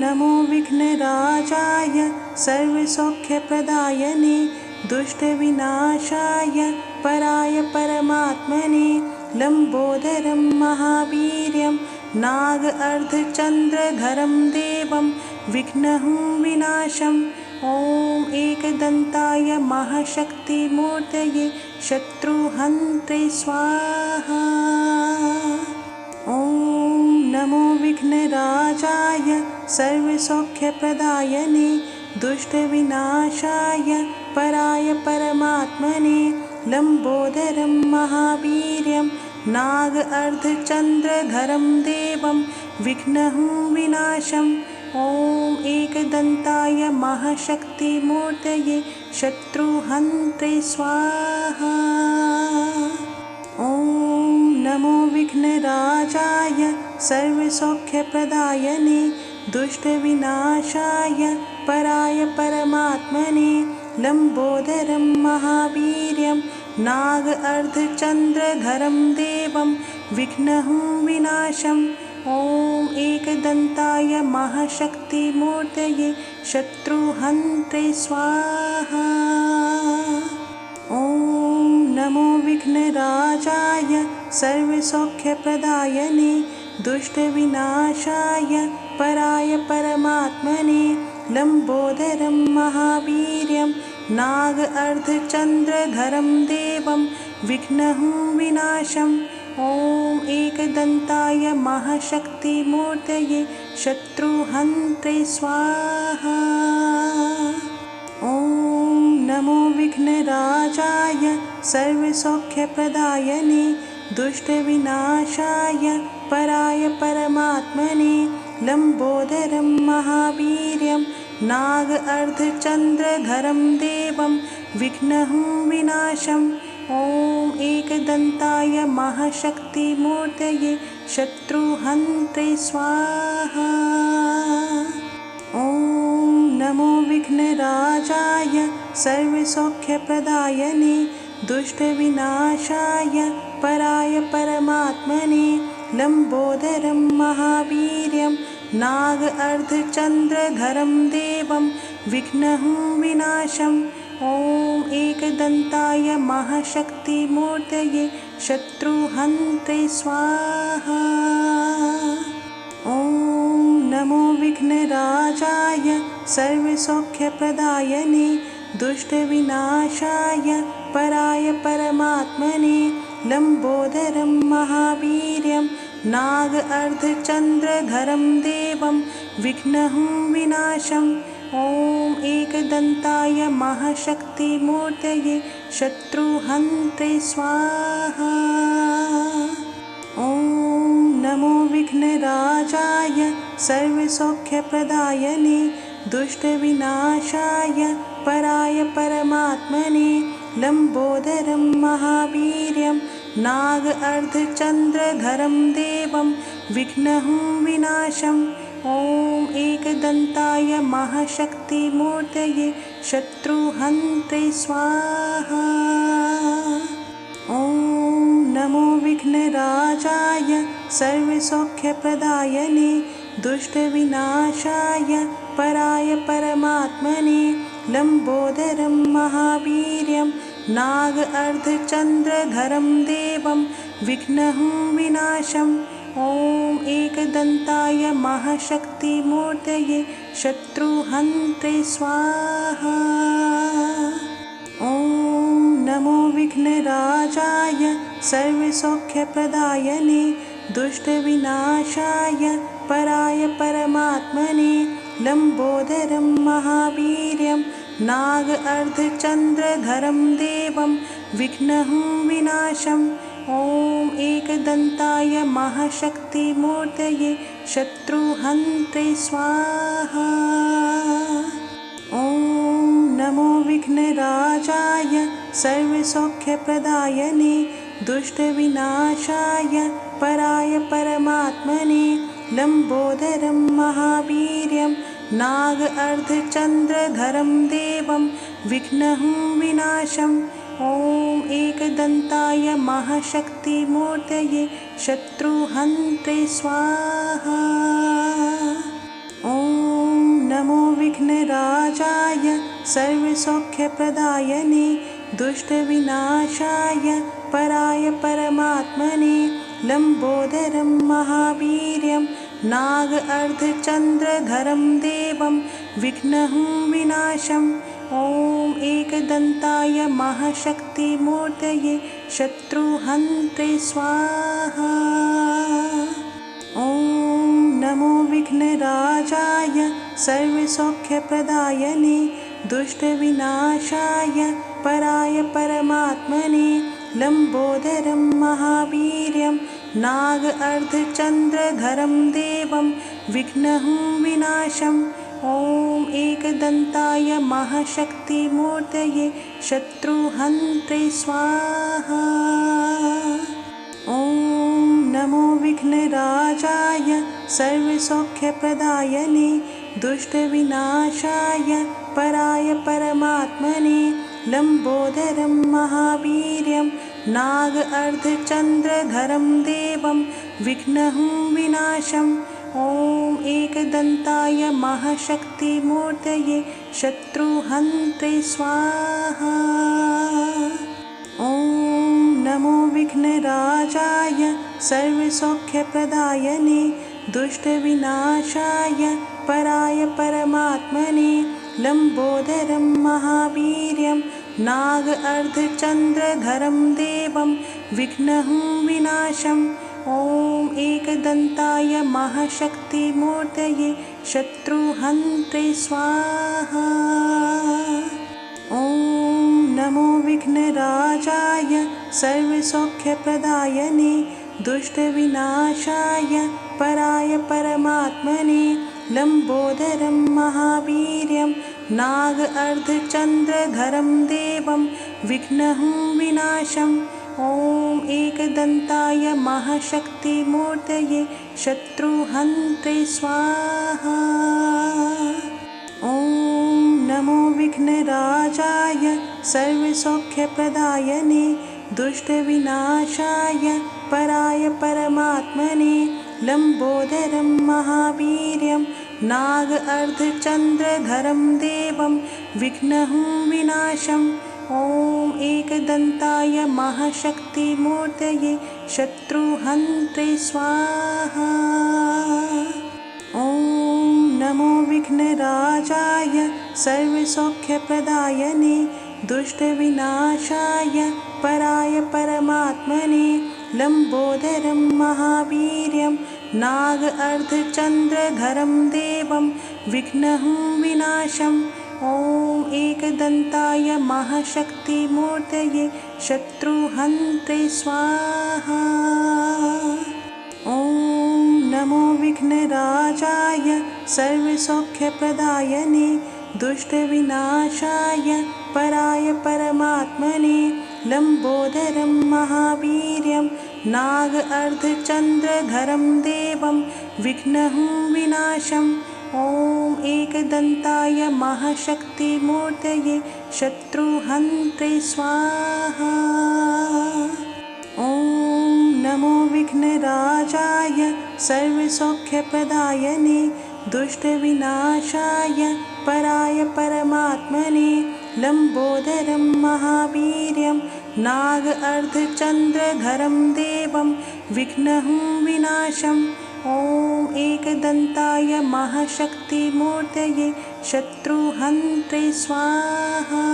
नमो विघ्नराजाय सर्वसौख्यप्रदायने दुष्टविनाशाय पराय परमात्मने लम्बोदरं महावीर्यं नाग अर्धचन्द्रधरं देवं विघ्नहं विनाशम् ॐ एकदन्ताय महाशक्तिमूर्तये शत्रुहन्त्रे स्वाहा। ॐ नमो विघ्नराजाय सर्वसौख्यप्रदायने दुष्टविनाशाय पराय परमात्मने लम्बोदरं महावीर्यं नाग अर्धचन्द्रधरं देवं विघ्नहं विनाशम् ॐ एकदन्ताय महाशक्तिमूर्तये शत्रुहन्त्रे स्वाहा। ॐ नमो विघ्नराजाय सर्वसौख्यप्रदायने दुष्टविनाशाय पराय परमात्मने लम्बोदरं महावीर्यं नाग अर्धचन्द्रधरं देवं विघ्नहं विनाशम् ॐ एकदन्ताय महाशक्तिमूर्तये शत्रुहन्त्रे स्वाहा। ॐ नमो विघ्नराजाय सर्वसौख्यप्रदायने दुष्टविनाशाय पराय परमात्मने लम्बोदरं महावीर्यं नाग अर्धचन्द्रधरं देवं विघ्नहं विनाशम् ॐ एकदन्ताय महाशक्तिमूर्तये शत्रुहन्त्रे स्वाहा। ॐ नमो विघ्नराजाय सर्वसौख्यप्रदायने दुष्टविनाशाय पराय परमात्मने लम्बोदरं महावीर्यं नाग अर्धचन्द्रधरं देवं विघ्नहं विनाशम् ॐ एकदन्ताय महाशक्तिमूर्तये शत्रुहन्त्रे स्वाहा। ॐ नमो विघ्नराजाय सर्वसौख्यप्रदायने दुष्टविनाशाय पराय परमात्मने लम्बोदरं महावीर्यं नाग अर्धचन्द्रधरं देवं विघ्नहं विनाशम् ॐ एकदन्ताय महाशक्तिमूर्तये शत्रुहन्त्रे स्वाहा। ॐ नमो विघ्नराजाय सर्वसौख्यप्रदायने दुष्टविनाशाय पराय परमात्मने लम्बोदरं महावीर्यं नाग अर्धचन्द्रधरं देवं विघ्नहं विनाशम् ॐ एकदन्ताय महाशक्तिमूर्तये शत्रुहन्त्रे स्वाहा। ॐ नमो विघ्नराजाय सर्वसौख्यप्रदायने दुष्टविनाशाय पराय परमात्मने लम्बोदरं महावीर्यं नाग अर्धचन्द्रधरं देवं विघ्नहं विनाशम् ॐ एकदन्ताय महाशक्तिमूर्तये शत्रुहन्त्रे स्वाहा। ॐ नमो विघ्नराजाय सर्वसौख्यप्रदायने दुष्टविनाशाय पराय परमात्मने लम्बोदरं महावीर्यं नाग अर्धचन्द्रधरं देवं विघ्नहं विनाशम् ॐ एकदन्ताय महाशक्तिमूर्तये शत्रुहन्त्रे स्वाहा। ॐ नमो विघ्नराजाय सर्वसौख्यप्रदायने दुष्टविनाशाय पराय परमात्मने लम्बोदरं महावीर्यं नाग अर्धचन्द्रधरं देवं विघ्नहं विनाशम् ॐ एकदन्ताय महाशक्तिमूर्तये शत्रुहन्त्रे स्वाहा। ॐ नमो विघ्नराजाय सर्वसौख्यप्रदायने दुष्टविनाशाय पराय परमात्मने लम्बोदरं महावीर्यं नाग अर्धचन्द्रधरं देवं विघ्नहं विनाशम् ॐ एकदन्ताय महाशक्तिमूर्तये शत्रुहन्त्रे स्वाहा। ॐ नमो विघ्नराजाय सर्वसौख्यप्रदायने दुष्टविनाशाय पराय परमात्मने लम्बोदरं महावीर्यं नाग अर्धचन्द्रधरं देवं विघ्नहं विनाशम् ॐ एकदन्ताय महाशक्तिमूर्तये शत्रुहन्त्रे स्वाहा। ॐ नमो विघ्नराजाय सर्वसौख्यप्रदायने दुष्टविनाशाय पराय परमात्मने लम्बोदरं महावीर्यं नाग अर्धचन्द्रधरं देवं विघ्नहं विनाशम् ॐ एकदन्ताय महाशक्तिमूर्तये शत्रुहन्त्रे स्वाहा। ॐ नमो विघ्नराजाय सर्वसौख्यप्रदायने दुष्टविनाशाय पराय परमात्मने लम्बोदरं महावीर्यं नाग अर्धचन्द्रधरं देवं विघ्नहं विनाशम् ॐ एकदन्ताय महाशक्तिमूर्तये शत्रुहन्त्रे स्वाहा। ॐ नमो विघ्नराजाय सर्वसौख्यप्रदायने दुष्टविनाशाय पराय परमात्मने लम्बोदरं महावीर्यं नाग अर्धचन्द्रधरं देवं विघ्नहं विनाशम् ॐ एकदन्ताय महाशक्तिमूर्तये शत्रुहन्त्रे स्वाहा। ॐ नमो विघ्नराजाय सर्वसौख्यप्रदायने दुष्टविनाशाय पराय परमात्मने लम्बोदरं महावीर्यं नाग अर्धचन्द्रधरं देवं विघ्नहं विनाशम् ॐ एकदन्ताय महाशक्तिमूर्तये शत्रुहन्त्रे स्वाहा। ॐ नमो विघ्नराजाय सर्वसौख्यप्रदायने दुष्टविनाशाय पराय परमात्मने लम्बोदरं महावीर्यं नाग अर्धचन्द्रधरं देवं विघ्नहं विनाशम् ॐ एकदन्ताय महाशक्तिमूर्तये शत्रुहन्त्रे स्वाहा। ॐ नमो विघ्नराजाय सर्वसौख्यप्रदायने दुष्टविनाशाय पराय परमात्मने लम्बोदरं महावीर्यं नाग अर्धचन्द्रधरं देवं विघ्नहं विनाशम् ॐ एकदन्ताय महाशक्तिमूर्तये शत्रुहन्त्रे स्वाहा। ॐ नमो विघ्नराजाय सर्वसौख्यप्रदायने दुष्टविनाशाय पराय परमात्मने लम्बोदरं महावीर्यं नाग अर्धचन्द्रधरं देवं विघ्नहं विनाशम् ॐ एकदन्ताय महाशक्तिमूर्तये शत्रुहन्त्रे स्वाहा। ॐ नमो विघ्नराजाय सर्वसौख्यप्रदायने दुष्टविनाशाय पराय परमात्मने लम्बोदरं महावीर्यं नाग अर्धचन्द्रधरं देवं विघ्नहं विनाशम् ॐ एकदन्ताय महाशक्तिमूर्तये शत्रुहन्त्रे स्वाहा।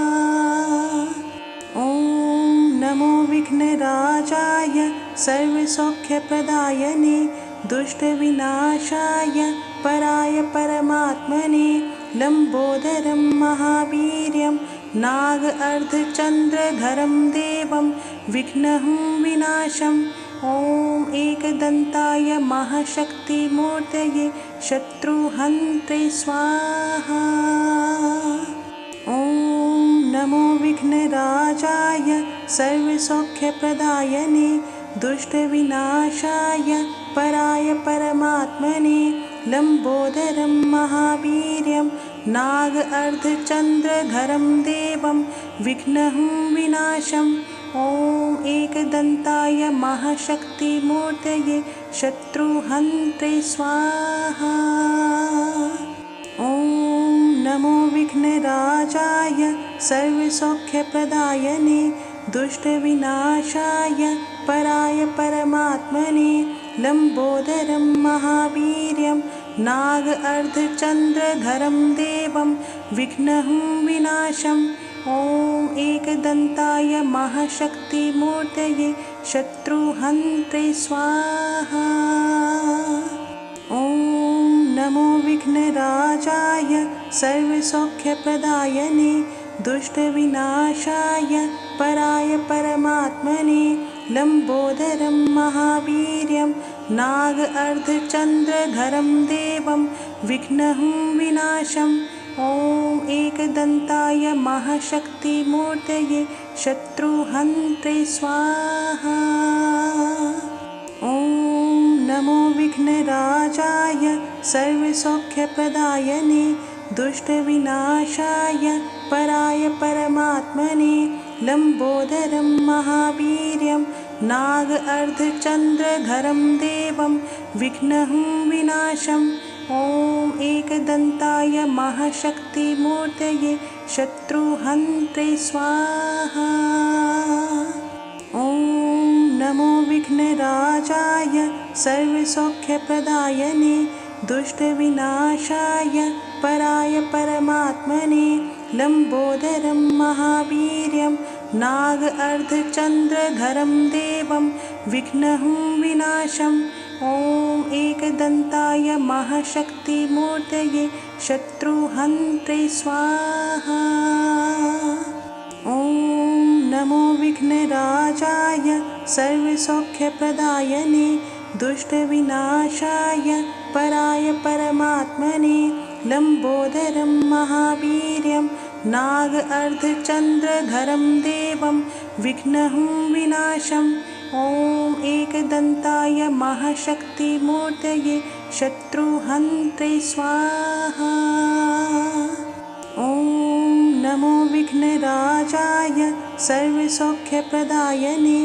ॐ नमो विघ्नराजाय सर्वसौख्यप्रदायने दुष्टविनाशाय पराय परमात्मने लम्बोदरं महावीर्यं नाग अर्धचन्द्रधरं देवं विघ्नहं विनाशम् ॐ एकदन्ताय महाशक्तिमूर्तये शत्रुहन्त्रे स्वाहा। ॐ नमो विघ्नराजाय सर्वसौख्यप्रदायने दुष्टविनाशाय पराय परमात्मने लम्बोदरं महावीर्यं नाग अर्धचन्द्रधरं देवं विघ्नहं विनाशम् ॐ एकदन्ताय महाशक्तिमूर्तये शत्रुहन्त्रे स्वाहा। ॐ नमो विघ्नराजाय सर्वसौख्यप्रदायने दुष्टविनाशाय पराय परमात्मने लम्बोदरं महावीर्यं नाग अर्धचन्द्रधरं देवं विघ्नहं विनाशम् ॐ एकदन्ताय महाशक्तिमूर्तये शत्रुहन्त्रे स्वाहा। ॐ नमो विघ्नराजाय सर्वसौख्यप्रदायने दुष्टविनाशाय पराय परमात्मने लम्बोदरं महावीर्यं नाग अर्धचन्द्रधरं देवं विघ्नहं विनाशम् ॐ एकदन्ताय महाशक्तिमूर्तये शत्रुहन्त्रे स्वाहा। ॐ नमो विघ्नराजाय सर्वसौख्यप्रदायने दुष्टविनाशाय पराय परमात्मने लम्बोदरं महावीर्यं नाग अर्धचन्द्रधरं देवं विघ्नहं विनाशम् ॐ एकदन्ताय महाशक्तिमूर्तये शत्रुहन्त्रे स्वाहा। ॐ नमो विघ्नराजाय सर्वसौख्यप्रदायने दुष्टविनाशाय पराय परमात्मने लम्बोदरं महावीर्यं नाग अर्धचन्द्रधरं देवं विघ्नहं विनाशम् ॐ एकदन्ताय महाशक्तिमूर्तये शत्रुहन्त्रे स्वाहा। ॐ नमो विघ्नराजाय सर्वसौख्यप्रदायने दुष्टविनाशाय पराय परमात्मने लम्बोदरं महावीर्यं नाग अर्धचन्द्रधरं देवं विघ्नहं विनाशम् ॐ एकदन्ताय महाशक्तिमूर्तये शत्रुहन्त्रे स्वाहा। ॐ नमो विघ्नराजाय सर्वसौख्यप्रदायने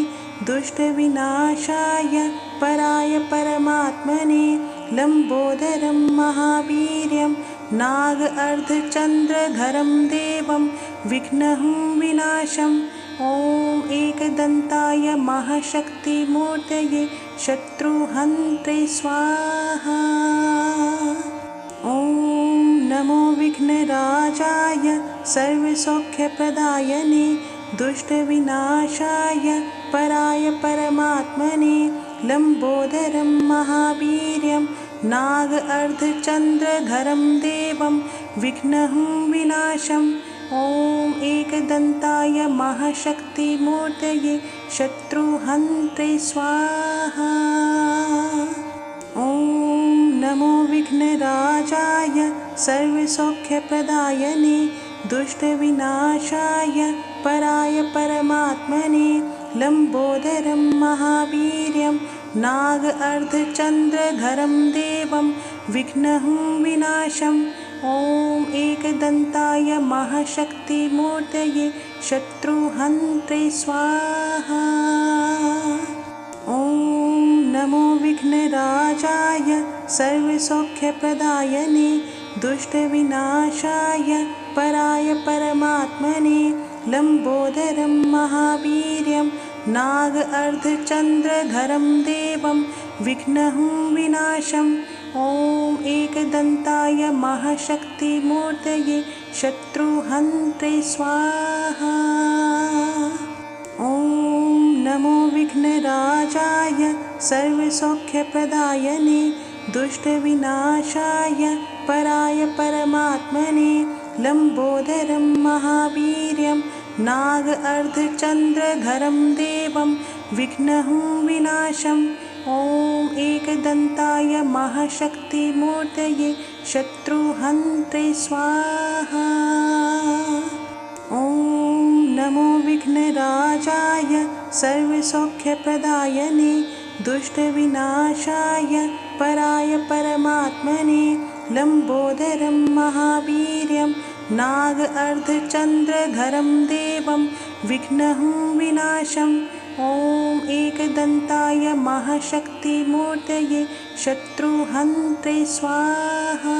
दुष्टविनाशाय पराय परमात्मने लम्बोदरं महावीर्यं नाग अर्धचन्द्रधरं देवं विघ्नहं विनाशम् ॐ एकदन्ताय महाशक्तिमूर्तये शत्रुहन्त्रे स्वाहा। ॐ नमो विघ्नराजाय सर्वसौख्यप्रदायने दुष्टविनाशाय पराय परमात्मने लम्बोदरं महावीर्यं नाग अर्धचन्द्रधरं देवं विघ्नहं विनाशम् ॐ एकदन्ताय महाशक्तिमूर्तये शत्रुहन्त्रे स्वाहा। ॐ नमो विघ्नराजाय सर्वसौख्यप्रदायने दुष्टविनाशाय पराय परमात्मने लम्बोदरं महावीर्यं नाग अर्धचन्द्रधरं देवं विघ्नहं विनाशम् ॐ एकदन्ताय महाशक्तिमूर्तये शत्रुहन्त्रे स्वाहा। ॐ नमो विघ्नराजाय सर्वसौख्यप्रदायने दुष्टविनाशाय पराय परमात्मने लम्बोदरं महावीर्यं नाग अर्धचन्द्रधरं देवं विघ्नहं विनाशम् ॐ एकदन्ताय महाशक्तिमूर्तये शत्रुहन्त्रे स्वाहा। ॐ नमो विघ्नराजाय सर्वसौख्यप्रदायने दुष्टविनाशाय पराय परमात्मने लम्बोदरं महावीर्यं नाग अर्धचन्द्रधरं देवं विघ्नहं विनाशम् ॐ एकदन्ताय महाशक्तिमूर्तये शत्रुहन्त्रे स्वाहा। ॐ नमो विघ्नराजाय सर्वसौख्यप्रदायने दुष्टविनाशाय पराय परमात्मने लम्बोदरं महावीर्यं नाग अर्धचन्द्रधरं देवं विघ्नहं विनाशम् ॐ एकदन्ताय महाशक्तिमूर्तये शत्रुहन्त्रे स्वाहा।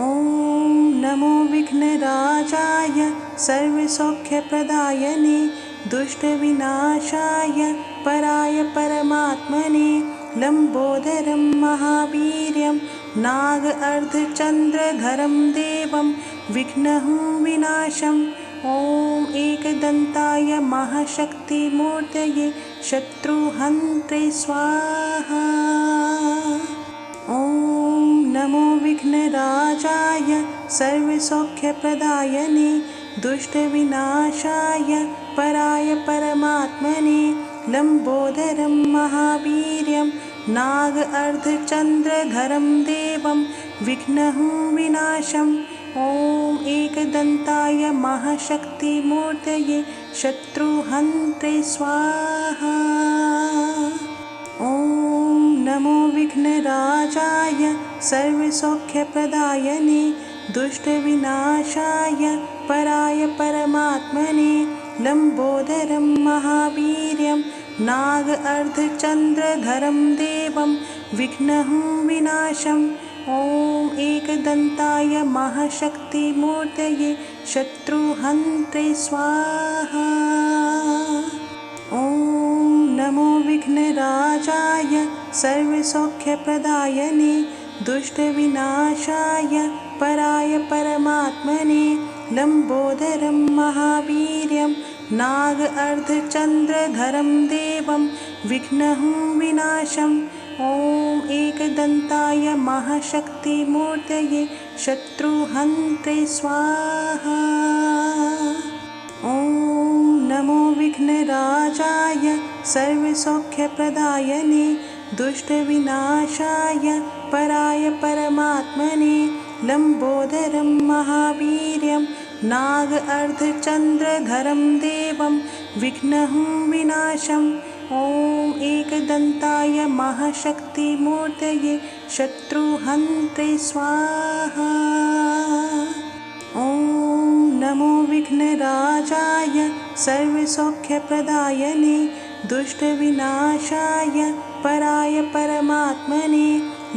ॐ नमो विघ्नराजाय सर्वसौख्यप्रदायने दुष्टविनाशाय पराय परमात्मने लम्बोदरं महावीर्यं नाग अर्धचन्द्रधरं देवं विघ्नहं विनाशम् ॐ एकदन्ताय महाशक्तिमूर्तये शत्रुहन्त्रे स्वाहा। ॐ नमो विघ्नराजाय सर्वसौख्यप्रदायने दुष्टविनाशाय पराय परमात्मने लम्बोदरं महावीर्यं नाग अर्धचन्द्रधरं देवं विघ्नहं विनाशम् ॐ एकदन्ताय महाशक्तिमूर्तये शत्रुहन्त्रे स्वाहा। ॐ नमो विघ्नराजाय सर्वसौख्यप्रदायने दुष्टविनाशाय पराय परमात्मने लम्बोदरं महावीर्यं नाग अर्धचन्द्रधरं देवं विघ्नहं विनाशम् ॐ एकदन्ताय महाशक्तिमूर्तये शत्रुहन्त्रे स्वाहा। ॐ नमो विघ्नराजाय सर्वसौख्यप्रदायने दुष्टविनाशाय पराय परमात्मने लम्बोदरं महावीर्यं नाग अर्धचन्द्रधरं देवं विघ्नहं विनाशम् ॐ एकदन्ताय महाशक्तिमूर्तये शत्रुहन्त्रे स्वाहा। ॐ नमो विघ्नराजाय सर्वसौख्यप्रदायने दुष्टविनाशाय पराय परमात्मने लम्बोदरं महावीर्यं नाग अर्धचन्द्रधरं देवं विघ्नहं विनाशम् ॐ एकदन्ताय महाशक्तिमूर्तये शत्रुहन्त्रे स्वाहा। ॐ नमो विघ्नराजाय सर्वसौख्यप्रदायने दुष्टविनाशाय पराय परमात्मने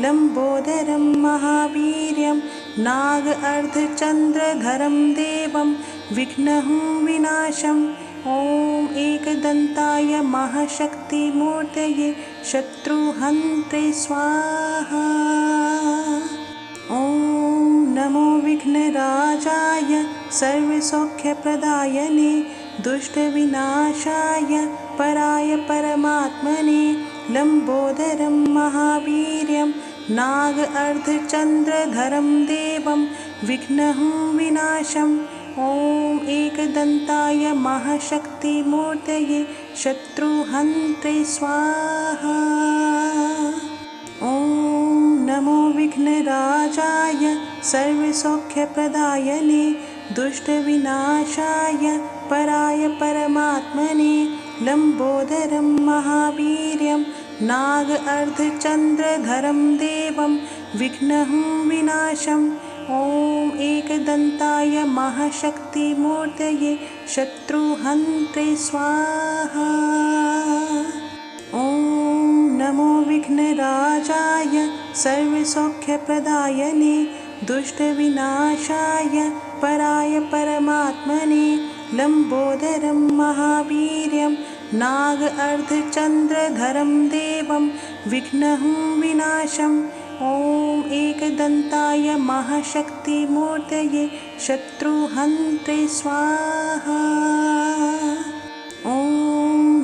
लम्बोदरं महावीर्यं नाग अर्धचन्द्रधरं देवं विघ्नहं विनाशम् ॐ एकदन्ताय महाशक्तिमूर्तये शत्रुहन्त्रे स्वाहा। ॐ नमो विघ्नराजाय सर्वसौख्यप्रदायने दुष्टविनाशाय पराय परमात्मने लम्बोदरं महावीर्यं नाग अर्धचन्द्रधरं देवं विघ्नहं विनाशम् ॐ एकदन्ताय महाशक्तिमूर्तये शत्रुहन्त्रे स्वाहा। ॐ नमो विघ्नराजाय सर्वसौख्यप्रदायने दुष्टविनाशाय पराय परमात्मने लम्बोदरं महावीर्यं नाग अर्धचन्द्रधरं देवं विघ्नहं विनाशम् ॐ एकदन्ताय महाशक्तिमूर्तये शत्रुहन्त्रे स्वाहा। ॐ नमो विघ्नराजाय सर्वसौख्यप्रदायने दुष्टविनाशाय पराय परमात्मने लम्बोदरं महावीर्यं नाग अर्धचन्द्रधरं देवं विघ्नहं विनाशम् ॐ एकदन्ताय महाशक्तिमूर्तये शत्रुहन्त्रे स्वाहा। ॐ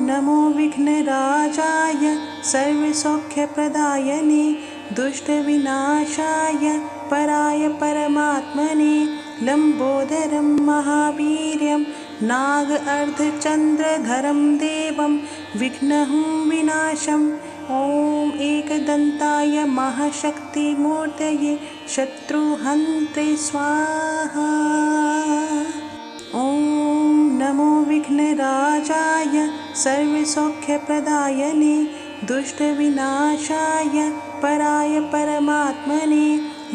नमो विघ्नराजाय सर्वसौख्यप्रदायने दुष्टविनाशाय पराय परमात्मने लम्बोदरं महावीर्यं नाग अर्धचन्द्रधरं देवं विघ्नहं विनाशम् ॐ एकदन्ताय महाशक्तिमूर्तये शत्रुहन्त्रे स्वाहा। ॐ नमो विघ्नराजाय सर्वसौख्यप्रदायने दुष्टविनाशाय पराय परमात्मने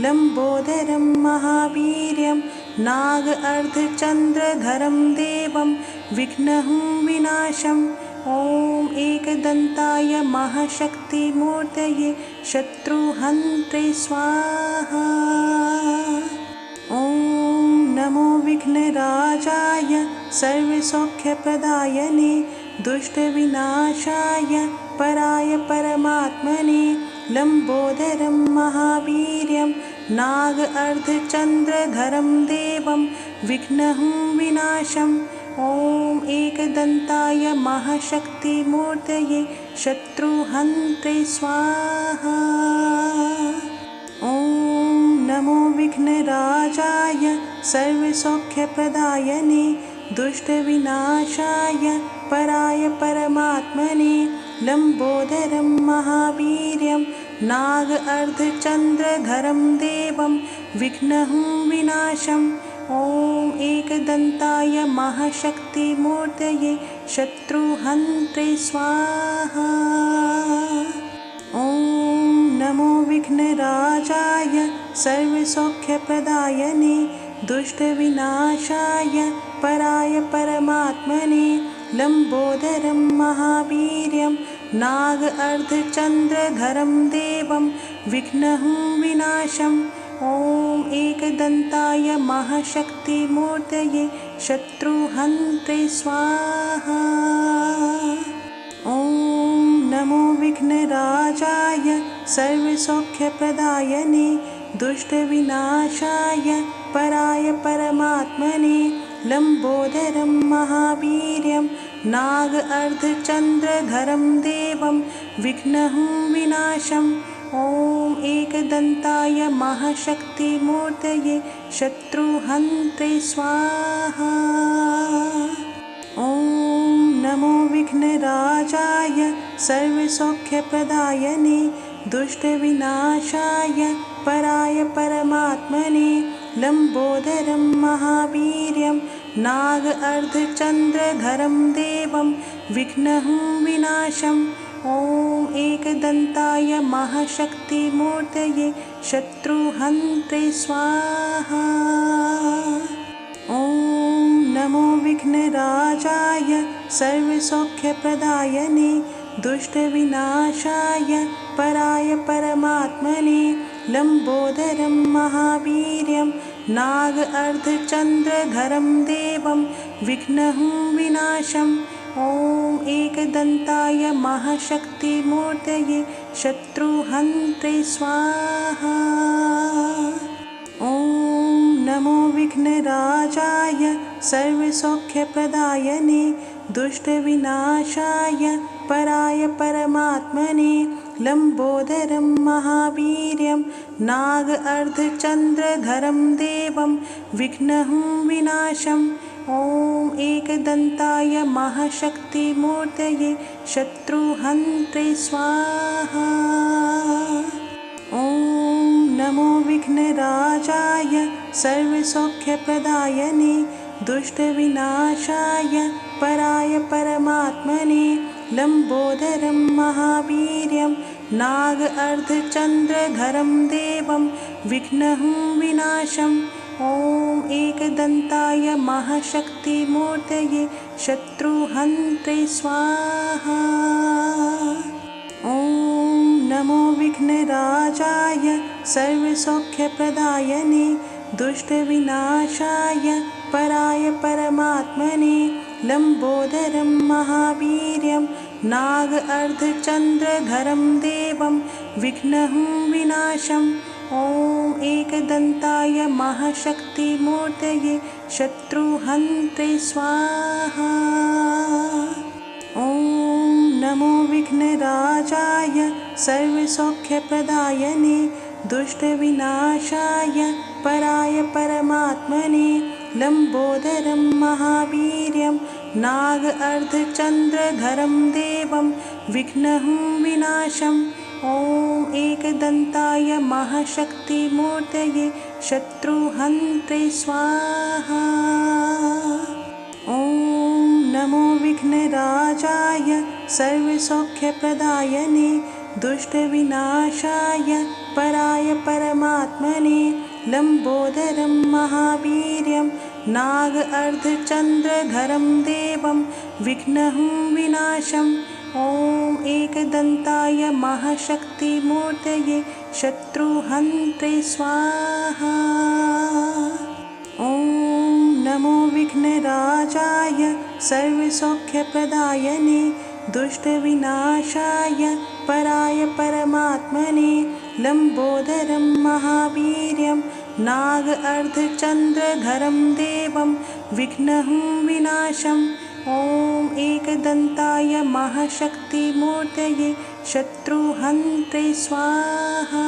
लम्बोदरं महावीर्यं नाग अर्धचन्द्रधरं देवं विघ्नहं विनाशम् ॐ एकदन्ताय महाशक्तिमूर्तये शत्रुहन्त्रे स्वाहा। ॐ नमो विघ्नराजाय सर्वसौख्यप्रदायने दुष्टविनाशाय पराय परमात्मने लम्बोदरं महावीर्यं नाग अर्धचन्द्रधरं देवं विघ्नहं विनाशम् ॐ एकदन्ताय महाशक्तिमूर्तये शत्रुहन्त्रे स्वाहा। ॐ नमो विघ्नराजाय सर्वसौख्यप्रदायने दुष्टविनाशाय पराय परमात्मने लम्बोदरं महावीर्यं नाग अर्धचन्द्रधरं देवं विघ्नहं विनाशम् ॐ एकदन्ताय महाशक्तिमूर्तये शत्रुहन्त्रे स्वाहा। ॐ नमो विघ्नराजाय सर्वसौख्यप्रदायने दुष्टविनाशाय पराय परमात्मने लम्बोदरं महावीर्यं नाग अर्धचन्द्रधरं देवं विघ्नहं विनाशम् ॐ एकदन्ताय महाशक्तिमूर्तये शत्रुहन्त्रे स्वाहा। ॐ नमो विघ्नराजाय सर्वसौख्यप्रदायने दुष्टविनाशाय पराय परमात्मने लम्बोदरं महावीर्यं नाग अर्धचन्द्रधरं देवं विघ्नहं विनाशम् ॐ एकदन्ताय महाशक्तिमूर्तये शत्रुहन्त्रे स्वाहा। ॐ नमो विघ्नराजाय सर्वसौख्यप्रदायने दुष्टविनाशाय पराय परमात्मने लम्बोदरं महावीर्यं नाग-अर्धचन्द्रधरं देवं विघ्नहं विनाशम्। ॐ एकदन्ताय महाशक्तिमूर्तये शत्रुहन्त्रे स्वाहा। ॐ नमो विघ्नराजाय सर्वसौख्यप्रदायने दुष्टविनाशाय पराय परमात्मने लम्बोदरं महावीर्यं नाग-अर्धचन्द्रधरं देवं विघ्नहं विनाशम्। ॐ एकदन्ताय महाशक्तिमूर्तये शत्रुहन्त्रे स्वाहा। ॐ नमो विघ्नराजाय सर्वसौख्यप्रदायने दुष्टविनाशाय पराय परमात्मने लम्बोदरं महावीर्यं नाग-अर्धचन्द्रधरं देवं विघ्नहं विनाशम्। ॐ एकदन्ताय महाशक्तिमूर्तये शत्रुहन्त्रे स्वाहा। ॐ नमो विघ्नराजाय सर्वसौख्यप्रदायने दुष्टविनाशाय पराय परमात्मने लम्बोदरं महावीर्यं नाग-अर्धचन्द्रधरं देवं विघ्नहं विनाशम्। ॐ एकदन्ताय महाशक्तिमूर्तये शत्रुहन्त्रे स्वाहा। ॐ नमो विघ्नराजाय सर्वसौख्यप्रदायने दुष्टविनाशाय पराय परमात्मने लम्बोदरं महावीर्यं नाग-अर्धचन्द्रधरं देवं विघ्नहं विनाशम्। ॐ एकदन्ताय महाशक्तिमूर्तये शत्रुहन्त्रे स्वाहा। ॐ नमो विघ्नराजाय सर्वसौख्यप्रदायने दुष्टविनाशाय पराय परमात्मने लम्बोदरं महावीर्यं नाग-अर्धचन्द्रधरं देवं विघ्नहं विनाशम्। ॐ एकदन्ताय महाशक्तिमूर्तये शत्रुहन्त्रे स्वाहा। ॐ नमो विघ्नराजाय सर्वसौख्यप्रदायने दुष्टविनाशाय पराय परमात्मने लम्बोदरं महावीर्यं नाग-अर्धचन्द्रधरं देवं विघ्नहं विनाशम्। ॐ एकदन्ताय महाशक्तिमूर्तये शत्रुहन्त्रे स्वाहा। ॐ नमो विघ्नराजाय सर्वसौख्यप्रदायने दुष्टविनाशाय पराय परमात्मने लम्बोदरं महावीर्यं नाग-अर्धचन्द्रधरं देवं विघ्नहं विनाशम्। ॐ एकदन्ताय महाशक्तिमूर्तये शत्रुहन्त्रे स्वाहा।